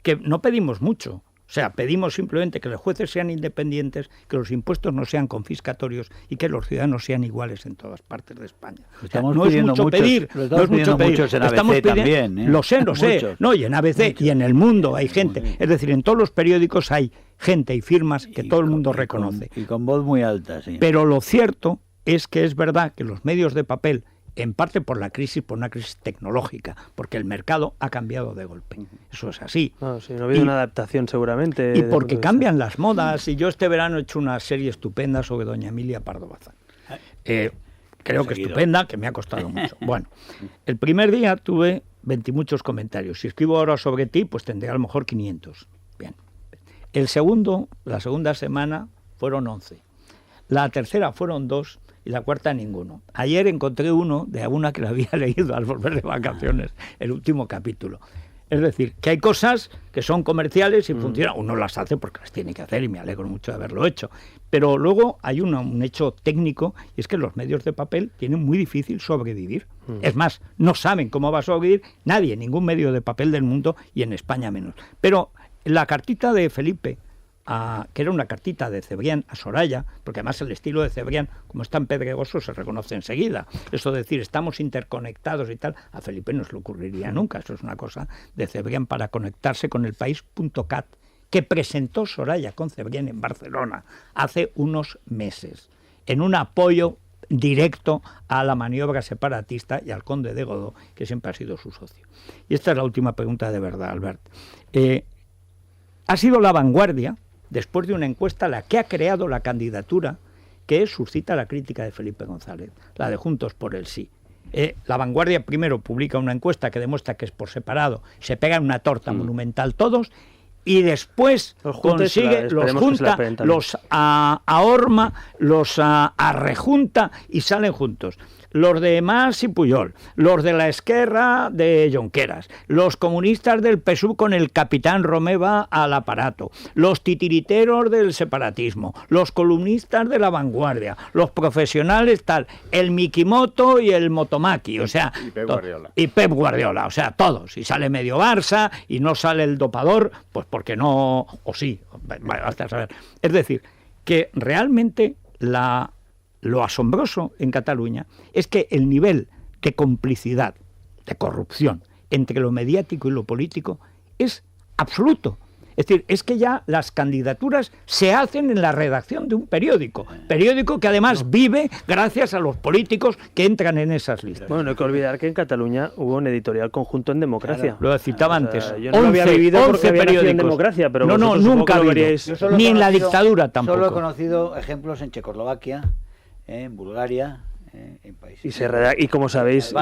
que no pedimos mucho. O sea, pedimos simplemente que los jueces sean independientes, que los impuestos no sean confiscatorios y que los ciudadanos sean iguales en todas partes de España. Estamos no es mucho pedir, no es mucho pedir. En ABC también, ¿eh? Lo sé. No, y en ABC y en El Mundo hay gente. Es decir, en todos los periódicos hay gente y firmas que todo el mundo reconoce. Y con voz muy alta, sí. Pero lo cierto es que es verdad que los medios de papel, en parte por la crisis, por una crisis tecnológica, porque el mercado ha cambiado de golpe. Eso es así. No ha habido una adaptación seguramente. Y porque cambian las modas. Y yo este verano he hecho una serie estupenda sobre doña Emilia Pardo Bazán. Creo que estupenda, que me ha costado mucho. Bueno, el primer día tuve 20 y muchos comentarios. Si escribo ahora sobre ti, pues tendré a lo mejor 500. Bien. La segunda semana fueron 11. La tercera fueron 2. Y la cuarta ninguno. Ayer encontré uno de una que la había leído al volver de vacaciones, el último capítulo. Es decir, que hay cosas que son comerciales y funcionan. Uno las hace porque las tiene que hacer y me alegro mucho de haberlo hecho. Pero luego hay un hecho técnico, y es que los medios de papel tienen muy difícil sobrevivir. Es más, no saben cómo va a sobrevivir nadie, ningún medio de papel del mundo, y en España menos. Pero la cartita de Felipe, que era una cartita de Cebrián a Soraya, porque además el estilo de Cebrián, como es tan pedregoso, se reconoce enseguida. Eso de decir, estamos interconectados y tal, a Felipe no se le ocurriría nunca. Eso es una cosa de Cebrián para conectarse con el país.cat, que presentó Soraya con Cebrián en Barcelona hace unos meses, en un apoyo directo a la maniobra separatista y al conde de Godó, que siempre ha sido su socio. Y esta es la última pregunta de verdad, Albert. Ha sido La Vanguardia, después de una encuesta, la que ha creado la candidatura que suscita la crítica de Felipe González, la de Juntos por el Sí. La Vanguardia primero publica una encuesta que demuestra que es por separado, se pegan una torta monumental todos, y después consigue, los junta, los ahorma, los arrejunta y salen juntos. Los de Mas y Puyol, los de la Esquerra de Jonqueras, los comunistas del PSUV con el capitán Romeva al aparato, los titiriteros del separatismo, los columnistas de La Vanguardia, los profesionales tal, el Mikimoto y el Motomaki, o sea, y Pep Guardiola, o sea, todos. Y sale medio Barça y no sale el dopador, pues porque no, o sí, basta saber. Es decir, que realmente lo asombroso en Cataluña es que el nivel de complicidad, de corrupción, entre lo mediático y lo político es absoluto. Es decir, es que ya las candidaturas se hacen en la redacción de un periódico que además vive gracias a los políticos que entran en esas listas. Bueno, no hay que olvidar que en Cataluña hubo un editorial conjunto en democracia. Claro, lo citaba antes. Yo no lo había vivido porque había nacido en democracia, pero no, nunca lo veríais, ni en la dictadura tampoco. Solo he conocido ejemplos en Checoslovaquia, en Bulgaria, en países. Y como sabéis,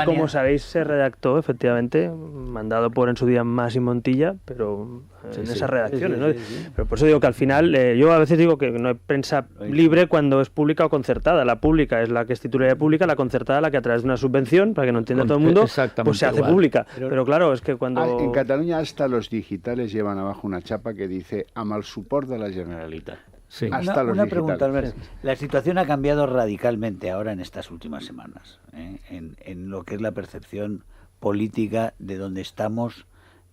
se redactó, efectivamente, mandado por en su día Mas y Montilla, pero en esas redacciones, ¿no? Pero por eso digo que al final, yo a veces digo que no hay prensa libre cuando es pública o concertada. La pública es la que es titularidad pública, la concertada la que a través de una subvención, para que no entienda todo el mundo, pues se hace pública. Pero claro, es que cuando... En Cataluña hasta los digitales llevan abajo una chapa que dice "amb el suport de la Generalitat". Sí. Una pregunta, Albert. La situación ha cambiado radicalmente ahora en estas últimas semanas, en lo que es la percepción política de donde estamos,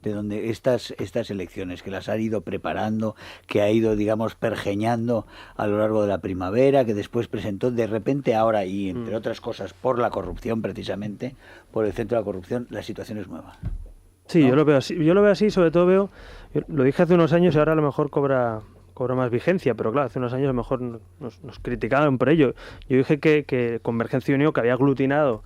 de donde estas elecciones, que las ha ido preparando, que ha ido, digamos, pergeñando a lo largo de la primavera, que después presentó de repente ahora, y entre otras cosas por la corrupción precisamente, por el centro de la corrupción, la situación es nueva. Sí, ¿no? Yo lo veo así, sobre todo lo dije hace unos años y ahora a lo mejor cobra más vigencia, pero claro, hace unos años a lo mejor nos criticaban por ello. Yo dije que Convergencia y Unió, que había aglutinado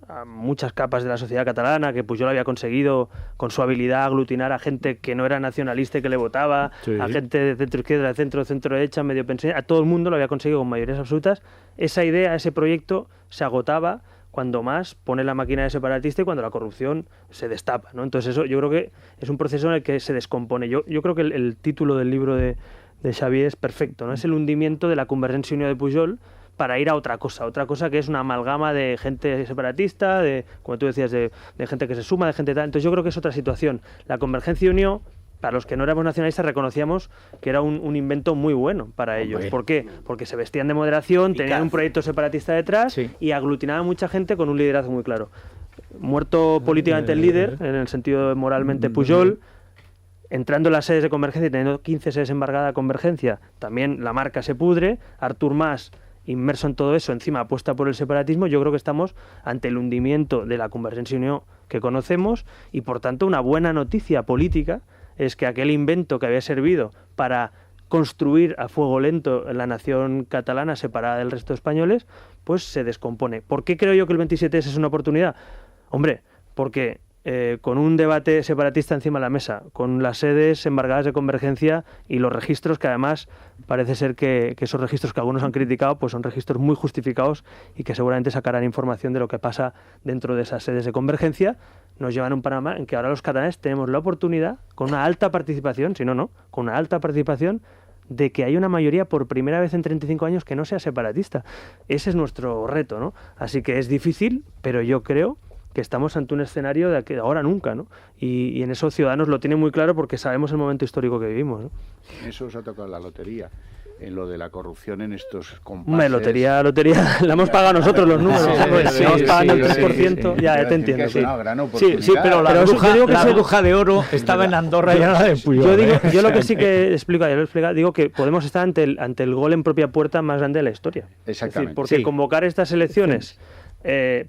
a muchas capas de la sociedad catalana, que Pujol había conseguido con su habilidad aglutinar a gente que no era nacionalista y que le votaba, a gente de centro izquierda, de centro derecha, medio pensionista, a todo el mundo lo había conseguido con mayorías absolutas. Esa idea, ese proyecto se agotaba cuando más pone la máquina de separatista y cuando la corrupción se destapa, ¿no? Entonces eso yo creo que es un proceso en el que se descompone. Yo creo que el título del libro de Xavier es perfecto, ¿no? Es el hundimiento de la Convergencia y Unió de Pujol para ir a otra cosa que es una amalgama de gente separatista, de, como tú decías, de gente que se suma, de gente tal. Entonces yo creo que es otra situación. La Convergencia y Unió, para los que no éramos nacionalistas, reconocíamos que era un invento muy bueno para ellos. ¿Por qué? Porque se vestían de moderación, tenían un proyecto separatista detrás y aglutinaban mucha gente con un liderazgo muy claro. Muerto políticamente el líder, en el sentido de moralmente Pujol, entrando en las sedes de Convergencia y teniendo 15 sedes embargadas a Convergencia, también la marca se pudre. Artur Mas, inmerso en todo eso, encima apuesta por el separatismo. Yo creo que estamos ante el hundimiento de la Convergencia y Unió que conocemos y, por tanto, una buena noticia política es que aquel invento que había servido para construir a fuego lento la nación catalana separada del resto de españoles, pues se descompone. ¿Por qué creo yo que el 27S es una oportunidad? Hombre, porque con un debate separatista encima de la mesa, con las sedes embargadas de Convergencia y los registros que además parece ser que esos registros que algunos han criticado pues son registros muy justificados y que seguramente sacarán información de lo que pasa dentro de esas sedes de Convergencia, nos llevan a un panorama en que ahora los catalanes tenemos la oportunidad, con una alta participación, si no, con una alta participación, de que haya una mayoría por primera vez en 35 años que no sea separatista. Ese es nuestro reto, ¿no? Así que es difícil, pero yo creo que estamos ante un escenario de que ahora nunca, ¿no? Y en eso Ciudadanos lo tiene muy claro porque sabemos el momento histórico que vivimos, ¿no? Eso os ha tocado la lotería, en lo de la corrupción en estos compases. Lotería, la hemos pagado nosotros los números. Estamos pagando el 3%, ya te entiendo. Sí, pero la bruja de oro estaba en Andorra y era la de Pujol. Yo lo que sí que explico, digo que podemos estar ante el gol en propia puerta más grande de la historia. Exactamente. Es decir, porque convocar estas elecciones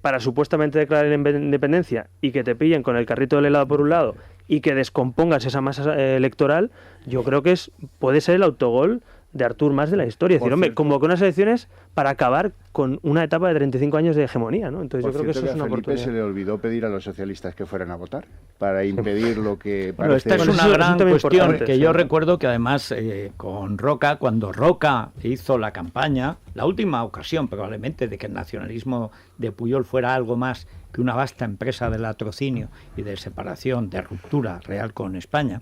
para supuestamente declarar la independencia y que te pillen con el carrito del helado por un lado y que descompongas esa masa electoral, yo creo que puede ser el autogol de Artur Mas de la historia. Es decir, hombre, convocó unas elecciones para acabar con una etapa de 35 años de hegemonía, ¿no? Entonces yo creo que eso es una oportunidad. ¿Se le olvidó pedir a los socialistas que fueran a votar para impedir lo que parece? Bueno, esta es una gran cuestión que yo recuerdo que además con Roca, cuando Roca hizo la campaña, la última ocasión probablemente de que el nacionalismo de Pujol fuera algo más que una vasta empresa de latrocinio y de separación, de ruptura real con España,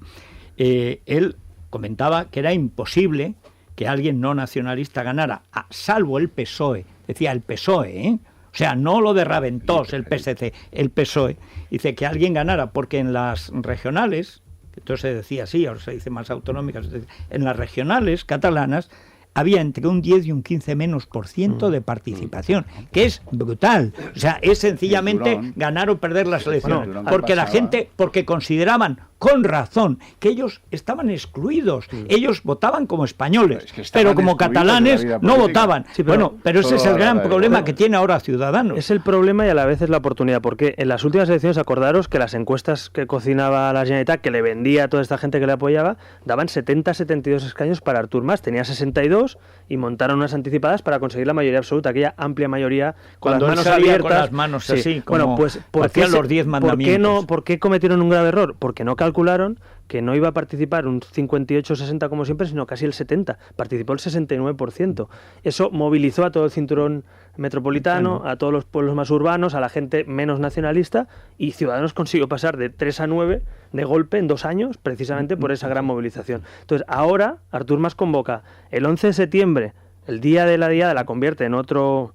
él comentaba que era imposible que alguien no nacionalista ganara, salvo el PSOE, decía el PSOE, o sea, no lo de Raventós, el PSC, el PSOE, dice que alguien ganara, porque en las regionales, entonces se decía así, ahora se dice más autonómicas, en las regionales catalanas había entre un 10 y un 15 menos por ciento de participación, que es brutal. O sea, es sencillamente ganar o perder las elecciones, porque la gente, porque consideraban con razón que ellos estaban excluidos, ellos votaban como españoles, pero como catalanes no votaban. Sí, pero ese es el gran problema que tiene ahora Ciudadanos. Es el problema y a la vez es la oportunidad, porque en las últimas elecciones, acordaros que las encuestas que cocinaba la Generalitat, que le vendía a toda esta gente que le apoyaba, daban 70-72 escaños para Artur Mas, tenía 62 y montaron unas anticipadas para conseguir la mayoría absoluta, aquella amplia mayoría con las manos abiertas. Con las manos así, como pues, hacían los 10 mandamientos. ¿Por qué cometieron un grave error? Porque no calcularon calcularon que no iba a participar un 58-60 como siempre, sino casi el 70%. Participó el 69%. Eso movilizó a todo el cinturón metropolitano, a todos los pueblos más urbanos, a la gente menos nacionalista, y Ciudadanos consiguió pasar de 3 a 9 de golpe en 2 años, precisamente por esa gran movilización. Entonces, ahora Artur Mas convoca el 11 de septiembre, el día de la Diada, la convierte en otro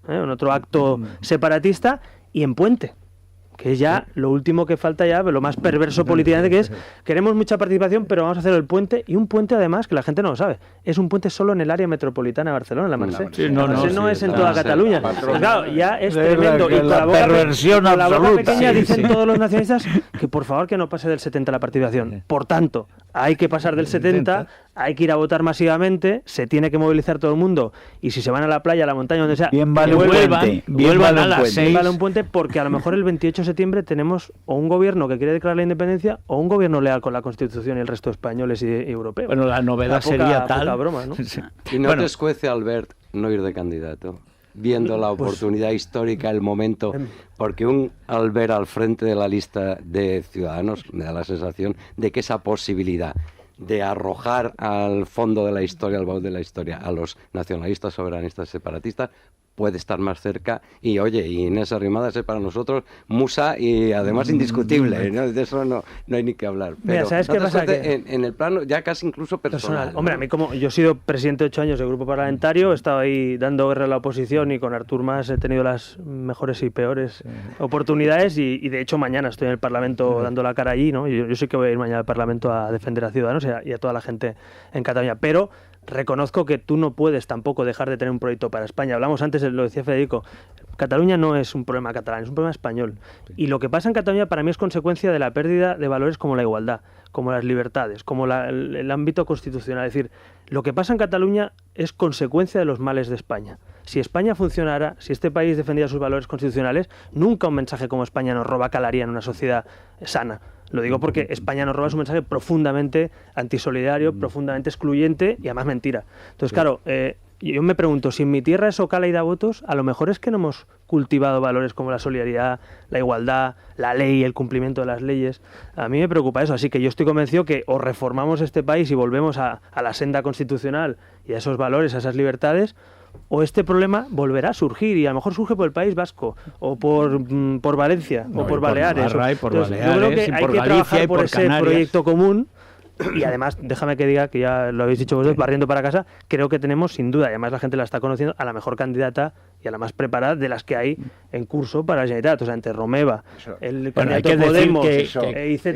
acto separatista, y en puente, que es ya lo último que falta, ya lo más perverso políticamente, que es, queremos mucha participación, pero vamos a hacer el puente, y un puente además, que la gente no lo sabe, es un puente solo en el área metropolitana de Barcelona, en la Mercè. Sí, no es en toda Cataluña. Claro, ya es tremendo, y con la boca pequeña dicen todos los nacionalistas que por favor que no pase del 70 la participación. Por tanto, hay que pasar del 70, hay que ir a votar masivamente, se tiene que movilizar todo el mundo, y si se van a la playa, a la montaña, donde sea, bien vale un puente, porque a lo mejor el 28 de septiembre tenemos o un gobierno que quiere declarar la independencia o un gobierno leal con la Constitución y el resto de españoles y europeos. Bueno, la novedad sería tal... Poca broma, ¿no? Sí. Y no te escuece, Albert, no ir de candidato, viendo la oportunidad histórica, el momento, porque un Albert al frente de la lista de Ciudadanos me da la sensación de que esa posibilidad de arrojar al fondo de la historia, al baúl de la historia, a los nacionalistas, soberanistas, separatistas, puede estar más cerca. Y oye, Inés Arrimadas es para nosotros musa y además indiscutible, ¿no? De eso no hay ni que hablar. Pero mira, ¿sabes qué pasa? En el plano ya casi incluso personal. Hombre, a mí, como yo he sido presidente 8 años del grupo parlamentario, he estado ahí dando guerra a la oposición, y con Artur Mas he tenido las mejores y peores oportunidades, y de hecho mañana estoy en el Parlamento dando la cara allí, ¿no? Yo sí que voy a ir mañana al Parlamento a defender a Ciudadanos y a toda la gente en Cataluña, pero reconozco que tú no puedes tampoco dejar de tener un proyecto para España. Hablamos antes, lo decía Federico, Cataluña no es un problema catalán, es un problema español. Y lo que pasa en Cataluña para mí es consecuencia de la pérdida de valores como la igualdad, como las libertades, como el ámbito constitucional. Es decir, lo que pasa en Cataluña es consecuencia de los males de España. Si España funcionara, si este país defendiera sus valores constitucionales, nunca un mensaje como España nos roba calaría en una sociedad sana. Lo digo porque España nos roba un mensaje profundamente antisolidario, profundamente excluyente y además mentira. Entonces, claro, yo me pregunto, si en mi tierra eso cala y da votos, a lo mejor es que no hemos cultivado valores como la solidaridad, la igualdad, la ley, el cumplimiento de las leyes. A mí me preocupa eso, así que yo estoy convencido que o reformamos este país y volvemos a la senda constitucional y a esos valores, a esas libertades, o este problema volverá a surgir, y a lo mejor surge por el País Vasco o por Valencia o por Baleares. Yo creo que hay que trabajar por ese proyecto común. Y además, déjame que diga, que ya lo habéis dicho vosotros, barriendo para casa, creo que tenemos sin duda, y además la gente la está conociendo, a la mejor candidata y a la más preparada de las que hay en curso para la Generalitat. O sea, entre Romeva, el candidato Podemos,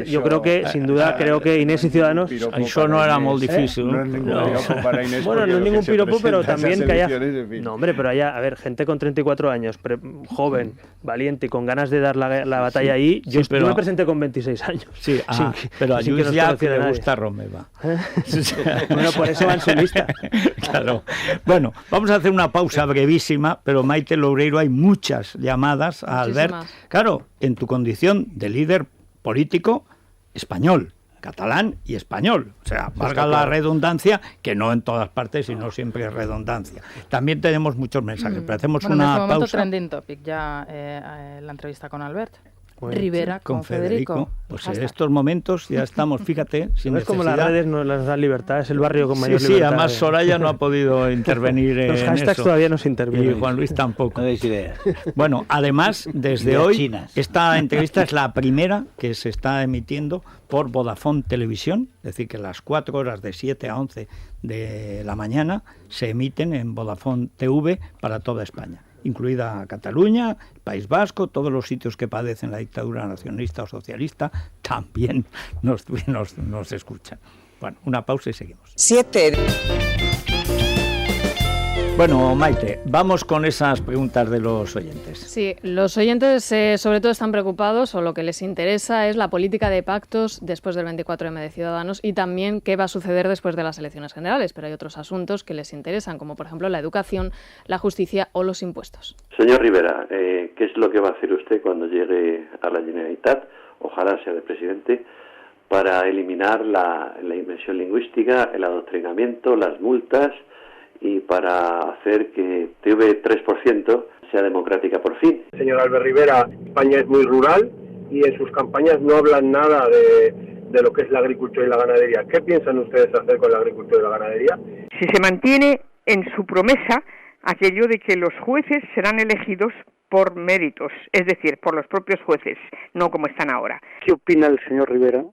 yo creo que, sin duda, creo que Inés y Ciudadanos... Eso no era muy difícil. No es ningún piropo para Inés. Bueno, no es ningún piropo, pero también que haya... No, hombre, pero haya, a ver, gente con 34 años, joven, valiente y con ganas de dar la batalla ahí. Yo me presenté con 26 años. Sí, pero a Lluís ya le gusta Romeva. Bueno, por eso va en su lista. Claro. Bueno, vamos a hacer una pausa brevísima, pero Maite Loureiro, hay muchas llamadas a Albert. Claro, en tu condición de líder político español, catalán y español. O sea, valga la redundancia, que no en todas partes, sino siempre es redundancia. También tenemos muchos mensajes, pero hacemos una en este momento pausa. Trending topic, ya la entrevista con Albert. Rivera con Federico. Pues en estos momentos ya estamos, fíjate, sin es como las redes nos las dan libertad, es el barrio con mayor libertad. Sí, además Soraya no ha podido intervenir en eso. Los hashtags todavía no se intervienen. Y Juan Luis tampoco. No deis idea. Bueno, además, desde hoy, esta entrevista es la primera que se está emitiendo por Vodafone Televisión, es decir, que las 4 horas de 7 a 11 de la mañana se emiten en Vodafone TV para toda España, incluida Cataluña, País Vasco, todos los sitios que padecen la dictadura nacionalista o socialista, también nos escuchan. Bueno, una pausa y seguimos. 7. Bueno, Maite, vamos con esas preguntas de los oyentes. Sí, los oyentes sobre todo están preocupados, o lo que les interesa es la política de pactos después del 24M de Ciudadanos y también qué va a suceder después de las elecciones generales, pero hay otros asuntos que les interesan, como por ejemplo la educación, la justicia o los impuestos. Señor Rivera, ¿qué es lo que va a hacer usted cuando llegue a la Generalitat, ojalá sea de presidente, para eliminar la inmersión lingüística, el adoctrinamiento, las multas, y para hacer que TV3% sea democrática por fin? Señor Albert Rivera, España es muy rural y en sus campañas no hablan nada de lo que es la agricultura y la ganadería. ¿Qué piensan ustedes hacer con la agricultura y la ganadería? Si se mantiene en su promesa aquello de que los jueces serán elegidos por méritos, es decir, por los propios jueces, no como están ahora. ¿Qué opina el señor Rivera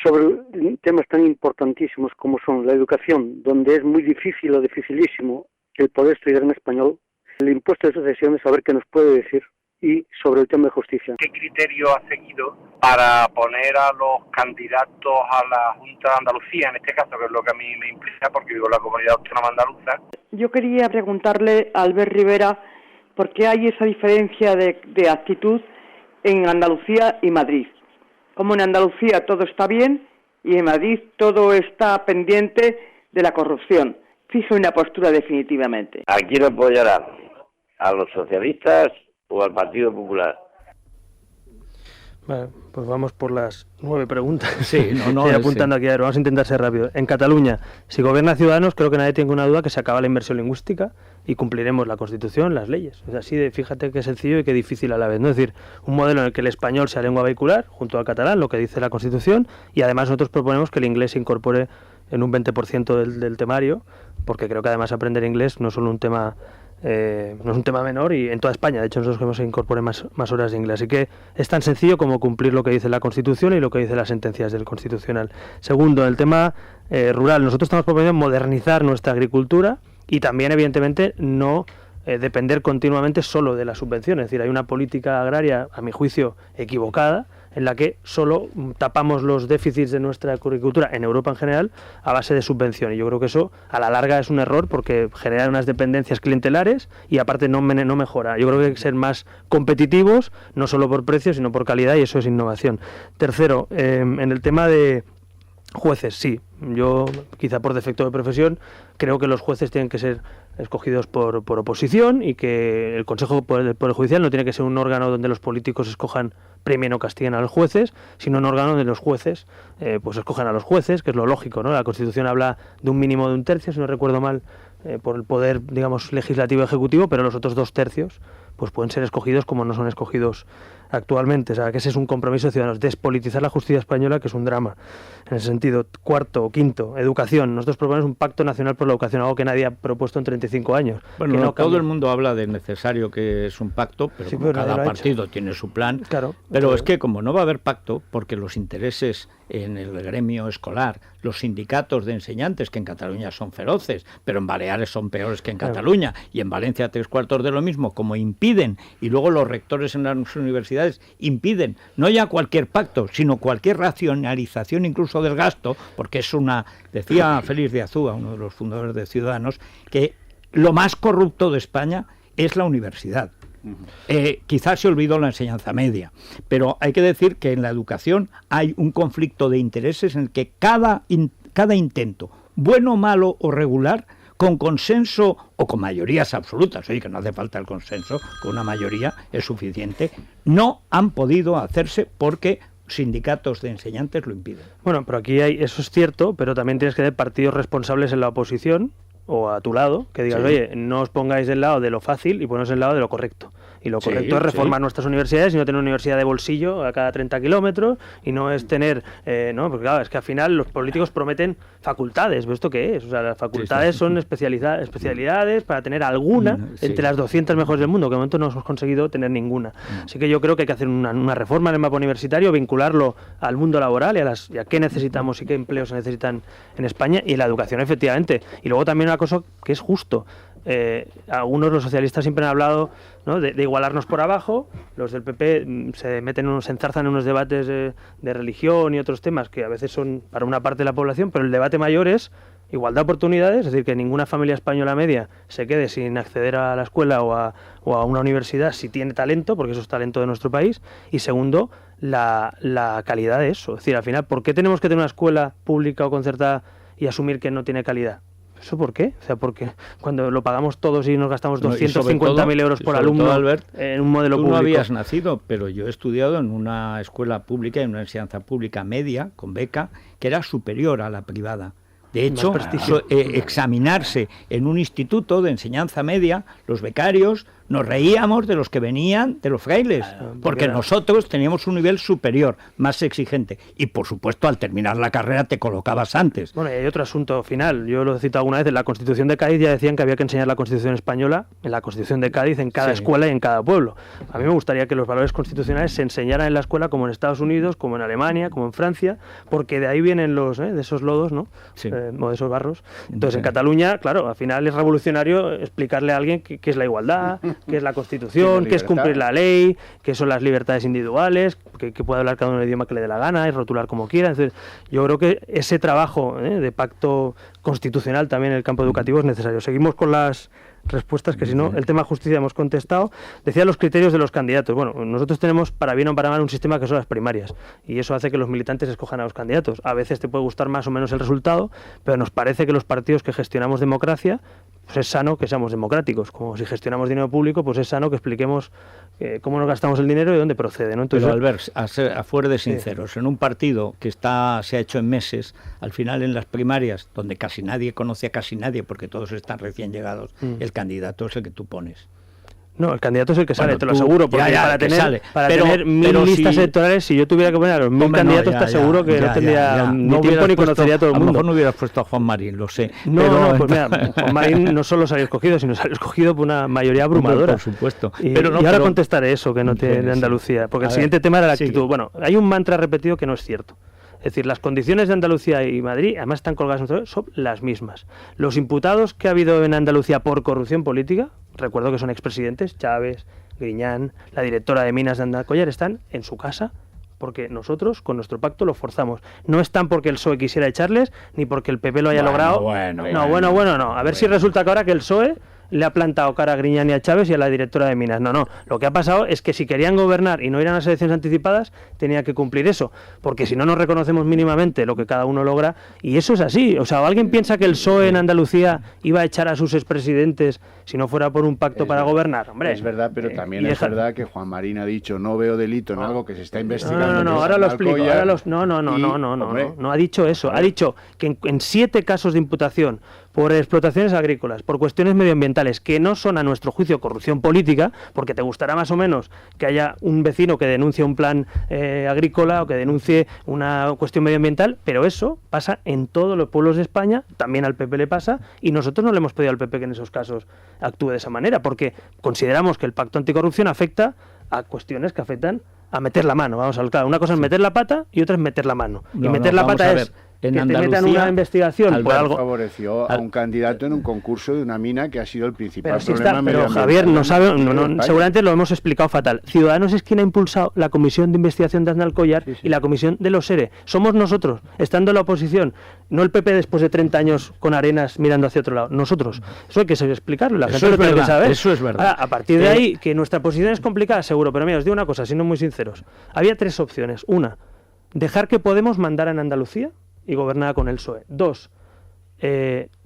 sobre temas tan importantísimos como son la educación, donde es muy difícil o dificilísimo el poder estudiar en español, el impuesto de sucesiones, a ver qué nos puede decir, y sobre el tema de justicia? ¿Qué criterio ha seguido para poner a los candidatos a la Junta de Andalucía, en este caso, que es lo que a mí me implica, porque vivo en la comunidad autónoma andaluza? Yo quería preguntarle a Albert Rivera por qué hay esa diferencia de actitud en Andalucía y Madrid. Como en Andalucía todo está bien y en Madrid todo está pendiente de la corrupción. Fije una postura definitivamente. ¿A quién apoyará? ¿A los socialistas o al Partido Popular? Vale, pues vamos por las 9 preguntas. Sí, Estoy apuntando aquí, a ver, vamos a intentar ser rápido. En Cataluña, si gobierna Ciudadanos, creo que nadie tiene una duda que se acaba la inversión lingüística y cumpliremos la Constitución, las leyes. Es así de, fíjate qué sencillo y qué difícil a la vez, ¿no? Es decir, un modelo en el que el español sea lengua vehicular, junto al catalán, lo que dice la Constitución, y además nosotros proponemos que el inglés se incorpore en un 20% del temario, porque creo que además aprender inglés no es solo un tema... no es un tema menor y en toda España, de hecho nosotros queremos que se incorporen más horas de inglés, así que es tan sencillo como cumplir lo que dice la Constitución y lo que dice las sentencias del Constitucional. Segundo, el tema rural, nosotros estamos proponiendo modernizar nuestra agricultura y también evidentemente no depender continuamente solo de las subvenciones, es decir, hay una política agraria a mi juicio equivocada en la que solo tapamos los déficits de nuestra agricultura en Europa en general a base de subvención. Y yo creo que eso a la larga es un error porque genera unas dependencias clientelares y aparte no mejora. Yo creo que hay que ser más competitivos, no solo por precio, sino por calidad, y eso es innovación. Tercero, en el tema de jueces, sí. Yo, quizá por defecto de profesión, creo que los jueces tienen que ser escogidos por oposición y que el Consejo del Poder Judicial no tiene que ser un órgano donde los políticos escojan, premien o castiguen a los jueces, sino un órgano donde los jueces pues escojan a los jueces, que es lo lógico, ¿no? La Constitución habla de un mínimo de un tercio, si no recuerdo mal, por el poder, digamos, legislativo y ejecutivo, pero los otros 2 tercios pues pueden ser escogidos como no son escogidos actualmente. O sea, que ese es un compromiso de ciudadanos, despolitizar la justicia española, que es un drama. En ese sentido, cuarto o quinto, educación. Nosotros proponemos un pacto nacional por la educación, algo que nadie ha propuesto en 35 años. Bueno, no todo el mundo habla de necesario que es un pacto, pero, sí, pero cada partido tiene su plan. Claro, pero es que como no va a haber pacto, porque los intereses en el gremio escolar, los sindicatos de enseñantes, que en Cataluña son feroces, pero en Baleares son peores que en Cataluña, y en Valencia 3/4 de lo mismo, como impiden, y luego los rectores en las universidades impiden, no ya cualquier pacto, sino cualquier racionalización incluso del gasto, porque es decía Félix de Azúa, uno de los fundadores de Ciudadanos, que lo más corrupto de España es la universidad. Quizás se olvidó la enseñanza media, pero hay que decir que en la educación hay un conflicto de intereses en el que cada intento, bueno, malo o regular, con consenso o con mayorías absolutas, oye, que no hace falta el consenso, con una mayoría es suficiente, no han podido hacerse porque sindicatos de enseñantes lo impiden. Bueno, pero aquí eso es cierto, pero también tienes que tener partidos responsables en la oposición o a tu lado, que digas, sí, oye, no os pongáis del lado de lo fácil y poneros del lado de lo correcto. Y lo correcto es reformar nuestras universidades y no tener una universidad de bolsillo a cada 30 kilómetros y no es tener, no, porque claro, es que al final los políticos prometen facultades, ¿pero esto qué es? O sea, las facultades son especialidades para tener alguna entre las 200 mejores del mundo, que de momento no hemos conseguido tener ninguna. Así que yo creo que hay que hacer una reforma en el mapa universitario, vincularlo al mundo laboral y a qué necesitamos y qué empleos se necesitan en España y en la educación, efectivamente. Y luego también una cosa que es justo. Algunos, los socialistas, siempre han hablado, ¿no?, de igualarnos por abajo. Los del PP se enzarzan en unos debates de religión y otros temas que a veces son para una parte de la población, pero el debate mayor es igualdad de oportunidades, es decir, que ninguna familia española media se quede sin acceder a la escuela o a una universidad si tiene talento, porque eso es talento de nuestro país. Y segundo, la calidad de eso. Es decir, al final, ¿por qué tenemos que tener una escuela pública o concertada y asumir que no tiene calidad? ¿Eso por qué? O sea, porque cuando lo pagamos todos y nos gastamos 250.000 euros por alumno, Albert, en un modelo público. Tú no habías nacido, pero yo he estudiado en una escuela pública, en una enseñanza pública media, con beca, que era superior a la privada. De hecho, examinarse en un instituto de enseñanza media, los becarios nos reíamos de los que venían de los frailes, porque nosotros teníamos un nivel superior, más exigente, y por supuesto al terminar la carrera te colocabas antes. Bueno, y hay otro asunto final, yo lo he citado alguna vez, en la Constitución de Cádiz ya decían que había que enseñar la Constitución española en la Constitución de Cádiz en cada escuela y en cada pueblo. A mí me gustaría que los valores constitucionales se enseñaran en la escuela como en Estados Unidos, como en Alemania, como en Francia, porque de ahí vienen los de esos lodos, ¿no? O de esos barros. Entonces en Cataluña, claro, al final es revolucionario explicarle a alguien qué es la igualdad, qué es la Constitución, qué es cumplir la ley, qué son las libertades individuales, que puede hablar cada uno el idioma que le dé la gana y rotular como quiera. Entonces, yo creo que ese trabajo de pacto constitucional también en el campo educativo es necesario. Seguimos con las respuestas, que si no, el tema justicia hemos contestado. Decía los criterios de los candidatos. Bueno, nosotros tenemos, para bien o para mal, un sistema que son las primarias, y eso hace que los militantes escojan a los candidatos. A veces te puede gustar más o menos el resultado, pero nos parece que los partidos que gestionamos democracia, pues es sano que seamos democráticos. Como si gestionamos dinero público, pues es sano que expliquemos cómo nos gastamos el dinero y de dónde procede, ¿no? Entonces, pero Albert, afuera de sinceros, en un partido que se ha hecho en meses, al final en las primarias, donde casi nadie conoce a casi nadie, porque todos están recién llegados, el candidato es el que tú pones. No, el candidato es el que sale, te lo aseguro, porque para tener 1000 listas electorales, si yo tuviera que poner a los 1000 candidatos, te aseguro que no tendría ni tiempo ni conocería a todo el mundo. A lo mejor no hubieras puesto a Juan Marín, lo sé. Pues mira, Juan Marín no solo salió escogido, sino salió escogido por una mayoría abrumadora. Por supuesto. Y ahora contestaré eso, que no tiene Andalucía, porque el siguiente tema era la actitud. Bueno, hay un mantra repetido que no es cierto. Es decir, las condiciones de Andalucía y Madrid, además están colgadas en son las mismas. Los imputados que ha habido en Andalucía por corrupción política, recuerdo que son expresidentes, Chávez, Griñán, la directora de Minas de Andalcollar, están en su casa porque nosotros con nuestro pacto lo forzamos. No están porque el PSOE quisiera echarles, ni porque el PP lo haya logrado. No. A ver si resulta que ahora que el PSOE le ha plantado cara a Griñán y a Chávez y a la directora de Minas. No. Lo que ha pasado es que si querían gobernar y no ir a las elecciones anticipadas, tenía que cumplir eso. Porque si no nos reconocemos mínimamente lo que cada uno logra, y eso es así. O sea, ¿alguien piensa que el PSOE en Andalucía iba a echar a sus expresidentes si no fuera por un pacto para gobernar? Hombre, es verdad, pero también es verdad que Juan Marín ha dicho no veo delito en algo que se está investigando. No, ahora lo explico. No ha dicho eso. Ha dicho que en 7 casos de imputación por explotaciones agrícolas, por cuestiones medioambientales que no son a nuestro juicio corrupción política, porque te gustará más o menos que haya un vecino que denuncie un plan agrícola o que denuncie una cuestión medioambiental, pero eso pasa en todos los pueblos de España, también al PP le pasa, y nosotros no le hemos pedido al PP que en esos casos actúe de esa manera, porque consideramos que el pacto anticorrupción afecta a cuestiones que afectan a meter la mano. Vamos al claro, una cosa es meter la pata y otra es meter la mano. Y meter la pata es que te metan una investigación por algo. Favoreció a un candidato en un concurso de una mina que ha sido el principal problema. Pero Javier, seguramente lo hemos explicado fatal. Ciudadanos es quien ha impulsado la comisión de investigación de Andalcollar y la comisión de los ERE. Somos nosotros, estando en la oposición, no el PP después de 30 años con Arenas mirando hacia otro lado. Nosotros. Eso hay que explicarlo. La gente lo tiene que saber. Eso es verdad. Ahora, a partir de ahí, que nuestra posición es complicada, seguro. Pero mira, os digo una cosa, siendo muy sinceros. Había 3 opciones. Una, dejar que Podemos mandara en Andalucía y gobernara con el PSOE. 2,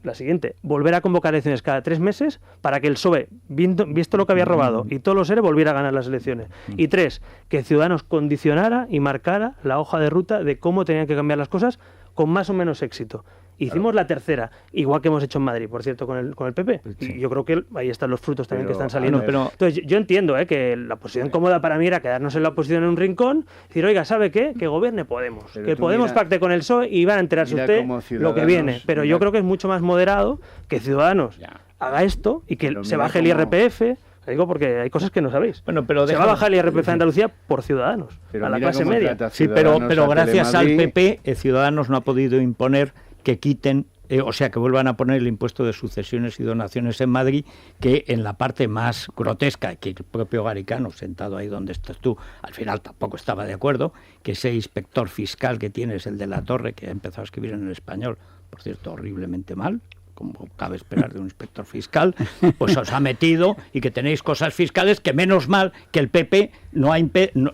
la siguiente, volver a convocar elecciones cada 3 meses para que el PSOE, visto lo que había robado y todos los ERE, volviera a ganar las elecciones. Y 3, que Ciudadanos condicionara y marcara la hoja de ruta de cómo tenían que cambiar las cosas con más o menos éxito. Hicimos la tercera, igual que hemos hecho en Madrid, por cierto, con el PP. Y yo creo que ahí están los frutos también que están saliendo. Entonces, yo entiendo que la posición cómoda para mí era quedarnos en la oposición en un rincón, decir, oiga, ¿sabe qué? Que gobierne Podemos. Que Podemos pacte con el PSOE y van a enterarse usted lo que viene. Pero yo creo que es mucho más moderado que Ciudadanos haga esto y que se baje el IRPF. Digo porque hay cosas que no sabéis. Bueno, pero se va a bajar el IRPF en Andalucía por Ciudadanos, a la clase media. Sí, pero gracias al PP, Ciudadanos no ha podido imponer que quiten, o sea, que vuelvan a poner el impuesto de sucesiones y donaciones en Madrid, que en la parte más grotesca, que el propio Garicano, sentado ahí donde estás tú, al final tampoco estaba de acuerdo, que ese inspector fiscal que tienes, el de la Torre, que ha empezado a escribir en el español, por cierto, horriblemente mal, como cabe esperar de un inspector fiscal, pues os ha metido y que tenéis cosas fiscales que menos mal que el PP no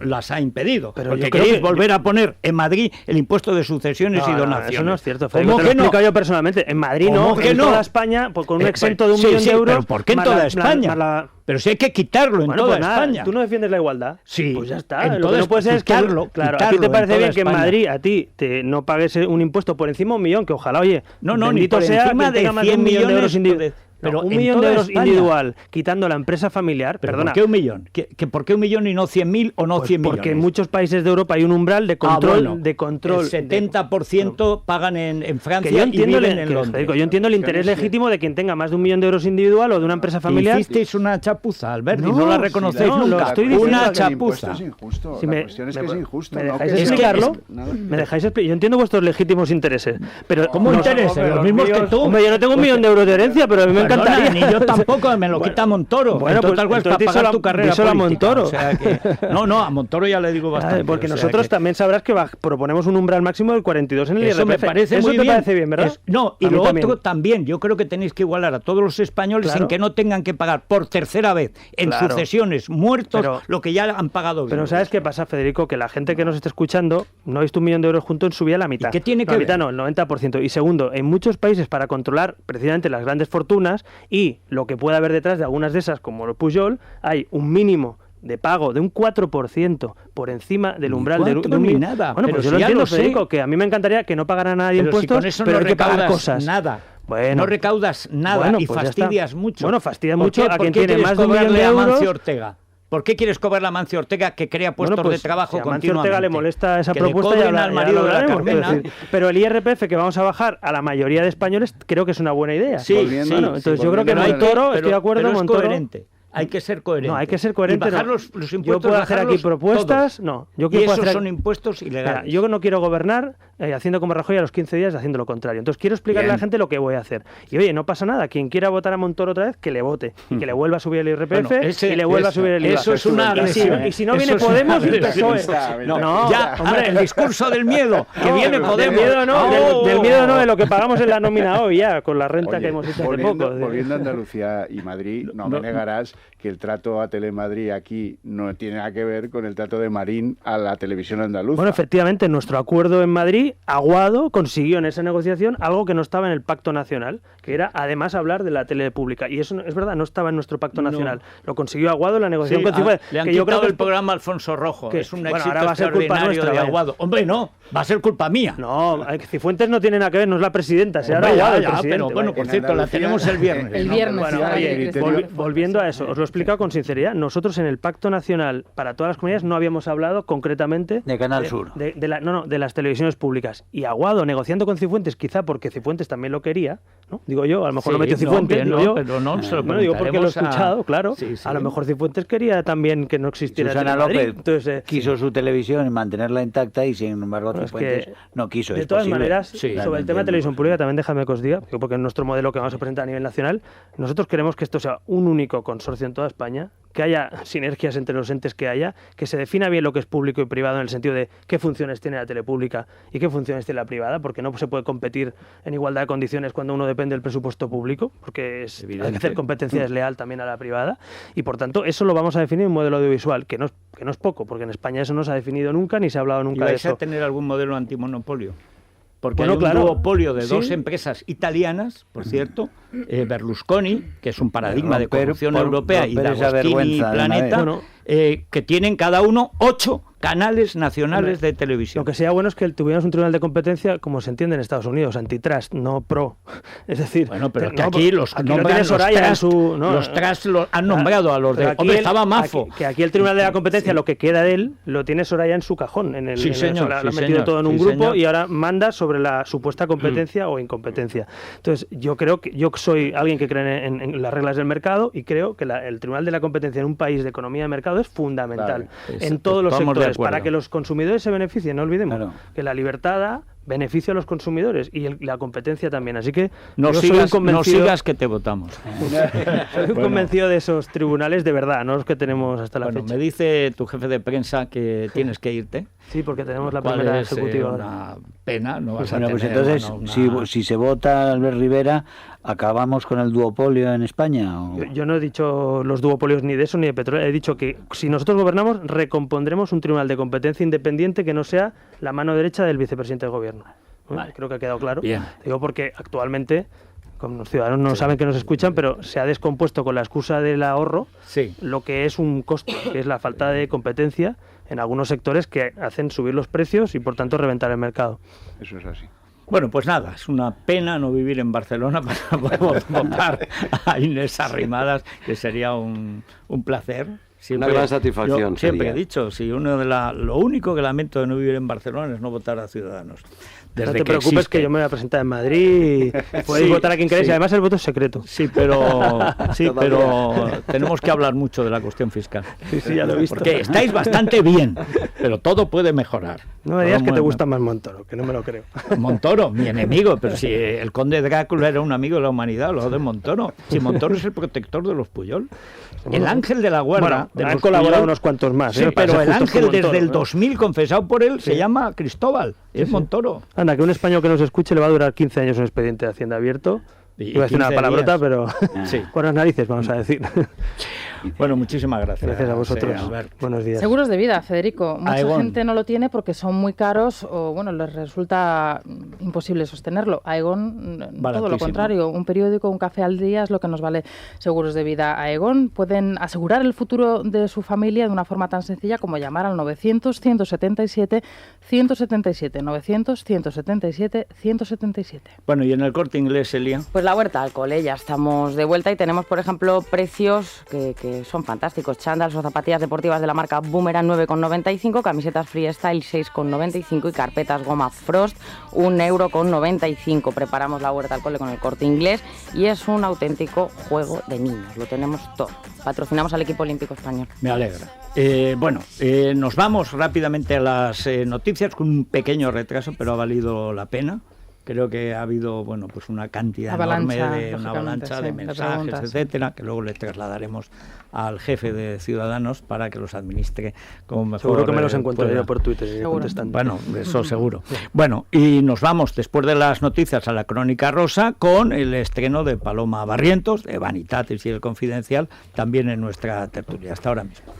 las ha impedido. Pero porque queréis volver a poner en Madrid el impuesto de sucesiones y donaciones. Eso no es cierto, Federico, te lo explico yo personalmente. En Madrid no, en toda España, pues con un exento de 1 millón de euros. ¿Pero por qué en toda España? Pero si hay que quitarlo en toda España. ¿Tú no defiendes la igualdad? Sí. Pues ya está. Lo que no puede ser es que... Claro, ¿a ti te parece bien que en Madrid a ti no pagues un impuesto por encima de 1 millón? Que ojalá, oye, bendito sea quien tenga más de 1 millón de euros individuales. Pero 1 millón de euros individual, quitando la empresa familiar, perdona. ¿Por qué 1 millón? ¿Por qué 1 millón y no 100.000 o no 100 millones? Porque en muchos países de Europa hay un umbral de control. El 70% pagan en Francia y viven en Londres. Yo entiendo el interés legítimo de quien tenga más de 1 millón de euros individual o de una empresa familiar. Hicisteis una chapuza, Alberti, no la reconocéis nunca. Una chapuza. Es injusto. La cuestión es que es injusto. ¿Me dejáis explicarlo? ¿Me dejáis explicar? Yo entiendo vuestros legítimos intereses. Pero ¿cómo intereses? Los mismos que tú. Hombre, yo no tengo 1 millón de euros de herencia, pero a mí me encantaría. Ni yo tampoco, me lo quita Montoro. Bueno, pues para pagar tu carrera política. A Montoro. O sea que, no, a Montoro ya le digo bastante. Porque nosotros también sabrás que proponemos un umbral máximo del 42 en el IRPF. Eso me parece muy bien. Eso te parece bien, ¿verdad? Y lo otro también. Yo creo que tenéis que igualar a todos los españoles en que no tengan que pagar por tercera vez en sucesiones muertos lo que ya han pagado. Pero ¿sabes qué pasa, Federico? Que la gente que nos está escuchando no ha visto 1 millón de euros junto en su vida la mitad. ¿Y qué tiene que ver? La mitad no, el 90%. Y segundo, en muchos países para controlar precisamente las grandes fortunas y lo que pueda haber detrás de algunas de esas, como los Pujol, hay un mínimo de pago de un 4% por encima del umbral de un nada. Bueno, pues yo lo entiendo, Federico, que a mí me encantaría que no pagara nadie impuestos, pero hay que pagar cosas. Nada. Bueno, no recaudas nada y pues fastidias mucho. Bueno, fastidias mucho a quien tiene más de 1 millón de euros. Ortega? ¿Por qué quieres cobrarle a Mancio Ortega, que crea puestos de trabajo continuamente? Si a Mancio Ortega le molesta esa propuesta, ya al marido de la Carmena. Pero el IRPF que vamos a bajar a la mayoría de españoles creo que es una buena idea. Sí, entonces yo creo que Montoro, estoy de acuerdo, Montoro. Coherente. Hay que ser coherente. No, hay que ser coherente. Y bajar los impuestos. Yo puedo hacer aquí propuestas. Todos. No, yo y esos son impuestos ilegales. Mira, yo no quiero gobernar haciendo como Rajoy a los 15 días haciendo lo contrario. Entonces quiero explicarle a la gente lo que voy a hacer. Y oye, no pasa nada. Quien quiera votar a Montoro otra vez, que le vote. Y que le vuelva a subir el IRPF y le vuelva a subir el IVA. Eso es una agresión. Y si no viene Podemos, el PSOE. No, ya, hombre, el discurso del miedo. Que viene Podemos. Del miedo no, de lo que pagamos en la nómina hoy ya, con la renta que hemos hecho hace poco. Volviendo a Andalucía y Madrid, no me negarás que el trato a Telemadrid aquí no tiene nada que ver con el trato de Marín a la televisión andaluza. Bueno, efectivamente, nuestro acuerdo en Madrid, Aguado consiguió en esa negociación algo que no estaba en el Pacto Nacional, que era además hablar de la tele pública. Y eso es verdad, no estaba en nuestro Pacto Nacional. Lo consiguió Aguado en la negociación con Cifuentes. Le han quitado el programa Alfonso Rojo. Que es un éxito ahora va a ser culpa nuestra de Aguado. Hombre, no, va a ser culpa mía. No, Cifuentes no tiene nada que ver, no es la presidenta. Ahora Aguado, el presidente. Pero bueno, por cierto, la tenemos el viernes. El viernes. Bueno, oye, volviendo a eso, os lo he explicado con sinceridad. Nosotros en el Pacto Nacional para todas las comunidades no habíamos hablado concretamente de Canal Sur, de las televisiones públicas. Y Aguado negociando con Cifuentes, quizá porque Cifuentes también lo quería, ¿no? Digo yo, a lo mejor lo metió Cifuentes, pero no se lo digo porque lo he escuchado, claro. A lo mejor Cifuentes quería también que no existiera Susana López. Entonces, quiso su televisión y mantenerla intacta y sin embargo Cifuentes no quiso. De todas maneras, sobre el tema de televisión pública también déjame que os diga, porque en nuestro modelo que vamos a presentar a nivel nacional, nosotros queremos que esto sea un único consorcio en toda España, que haya sinergias entre los entes que haya, que se defina bien lo que es público y privado en el sentido de qué funciones tiene la tele pública y qué funciones tiene la privada, porque no se puede competir en igualdad de condiciones cuando uno depende del presupuesto público, porque hay que hacer competencia desleal también a la privada, y por tanto eso lo vamos a definir en un modelo audiovisual, que no es poco, porque en España eso no se ha definido nunca ni se ha hablado nunca de eso. ¿Y vais a tener algún modelo antimonopolio? Porque hay un duopolio de dos empresas italianas, por cierto, Berlusconi, que es un paradigma de corrupción europea, y D'Agostini y Planeta, que tienen cada uno 8 canales nacionales de televisión. Lo que sería bueno es que tuviéramos un tribunal de competencia, como se entiende en Estados Unidos, antitrust, no pro. Es decir, bueno, pero que aquí los trust los han nombrado a los de... Hombre, estaba Mafo. Que aquí el tribunal de la competencia, lo que queda de él, lo tiene Soraya en su cajón. Lo ha metido todo en un grupo y ahora manda sobre la supuesta competencia o incompetencia. Entonces, yo creo que yo soy alguien que cree en las reglas del mercado y creo que el tribunal de la competencia en un país de economía de mercado es fundamental en todos los sectores para que los consumidores se beneficien. No olvidemos que la libertad da beneficio a los consumidores y la competencia también. Así que no sigas que te votamos. Soy convencido de esos tribunales de verdad, no los que tenemos hasta la fecha. Me dice tu jefe de prensa que tienes que irte. Sí, porque tenemos la primera ejecutiva. Una pena, no vas a tener. Pues entonces, si se vota Albert Rivera, ¿acabamos con el duopolio en España? ¿O? Yo no he dicho los duopolios ni de eso ni de petróleo. He dicho que si nosotros gobernamos, recompondremos un tribunal de competencia independiente que no sea la mano derecha del vicepresidente del gobierno. Vale. Creo que ha quedado claro. Bien. Digo porque actualmente como los ciudadanos no saben que nos escuchan, pero se ha descompuesto con la excusa del ahorro lo que es un costo, que es la falta de competencia en algunos sectores que hacen subir los precios y por tanto reventar el mercado. Eso es así. Bueno, pues nada, es una pena no vivir en Barcelona para poder votar a Inés Arrimadas, que sería un placer. Siempre, una gran satisfacción. Yo siempre he dicho, si lo único que lamento de no vivir en Barcelona es no votar a Ciudadanos. No te preocupes, que yo me voy a presentar en Madrid y podéis votar a quien queréis, y además el voto es secreto. Sí, pero tenemos que hablar mucho de la cuestión fiscal. Sí, ya lo he visto. Porque estáis bastante bien, pero todo puede mejorar. No me digas que te gusta más Montoro, que no me lo creo. Montoro, mi enemigo, pero si el conde Drácula era un amigo de la humanidad, lo de Montoro. Si Montoro es el protector de los Puyol. El ángel de la guarda. Bueno, han colaborado unos cuantos más. Sí, pero el ángel desde el 2000, confesado por él, se llama Cristóbal. Es Montoro. Anda, que un español que nos escuche le va a durar 15 años un expediente de Hacienda abierto. Iba a decir una palabrota, pero con las narices, vamos a decir. Bueno, muchísimas gracias. Gracias a vosotros. Buenos días. Seguros de vida, Federico. Mucha gente no lo tiene porque son muy caros o, bueno, les resulta imposible sostenerlo. Aegon, todo lo contrario. Un periódico, un café al día es lo que nos vale seguros de vida. Aegon pueden asegurar el futuro de su familia de una forma tan sencilla como llamar al 900-177-177. 900-177-177. Bueno, ¿y en el Corte Inglés, Elia? Pues la Huerta al Cole, ya estamos de vuelta y tenemos, por ejemplo, precios que son fantásticos. Chándals o zapatillas deportivas de la marca Boomerang 9,95, camisetas Freestyle 6,95 y carpetas goma Frost 1,95 €. Preparamos la Huerta al Cole con el Corte Inglés y es un auténtico juego de niños, lo tenemos todo. Patrocinamos al equipo olímpico español. Me alegra. Nos vamos rápidamente a las noticias con un pequeño retraso, pero ha valido la pena. Creo que ha habido, pues una cantidad enorme de una avalancha de mensajes, etcétera, que luego le trasladaremos al jefe de Ciudadanos para que los administre como mejor. Seguro que me los encuentro yo por Twitter contestando. Bueno, eso seguro. Bueno, y nos vamos después de las noticias a la Crónica Rosa con el estreno de Paloma Barrientos, de Vanitatis y El Confidencial, también en nuestra tertulia. Hasta ahora mismo.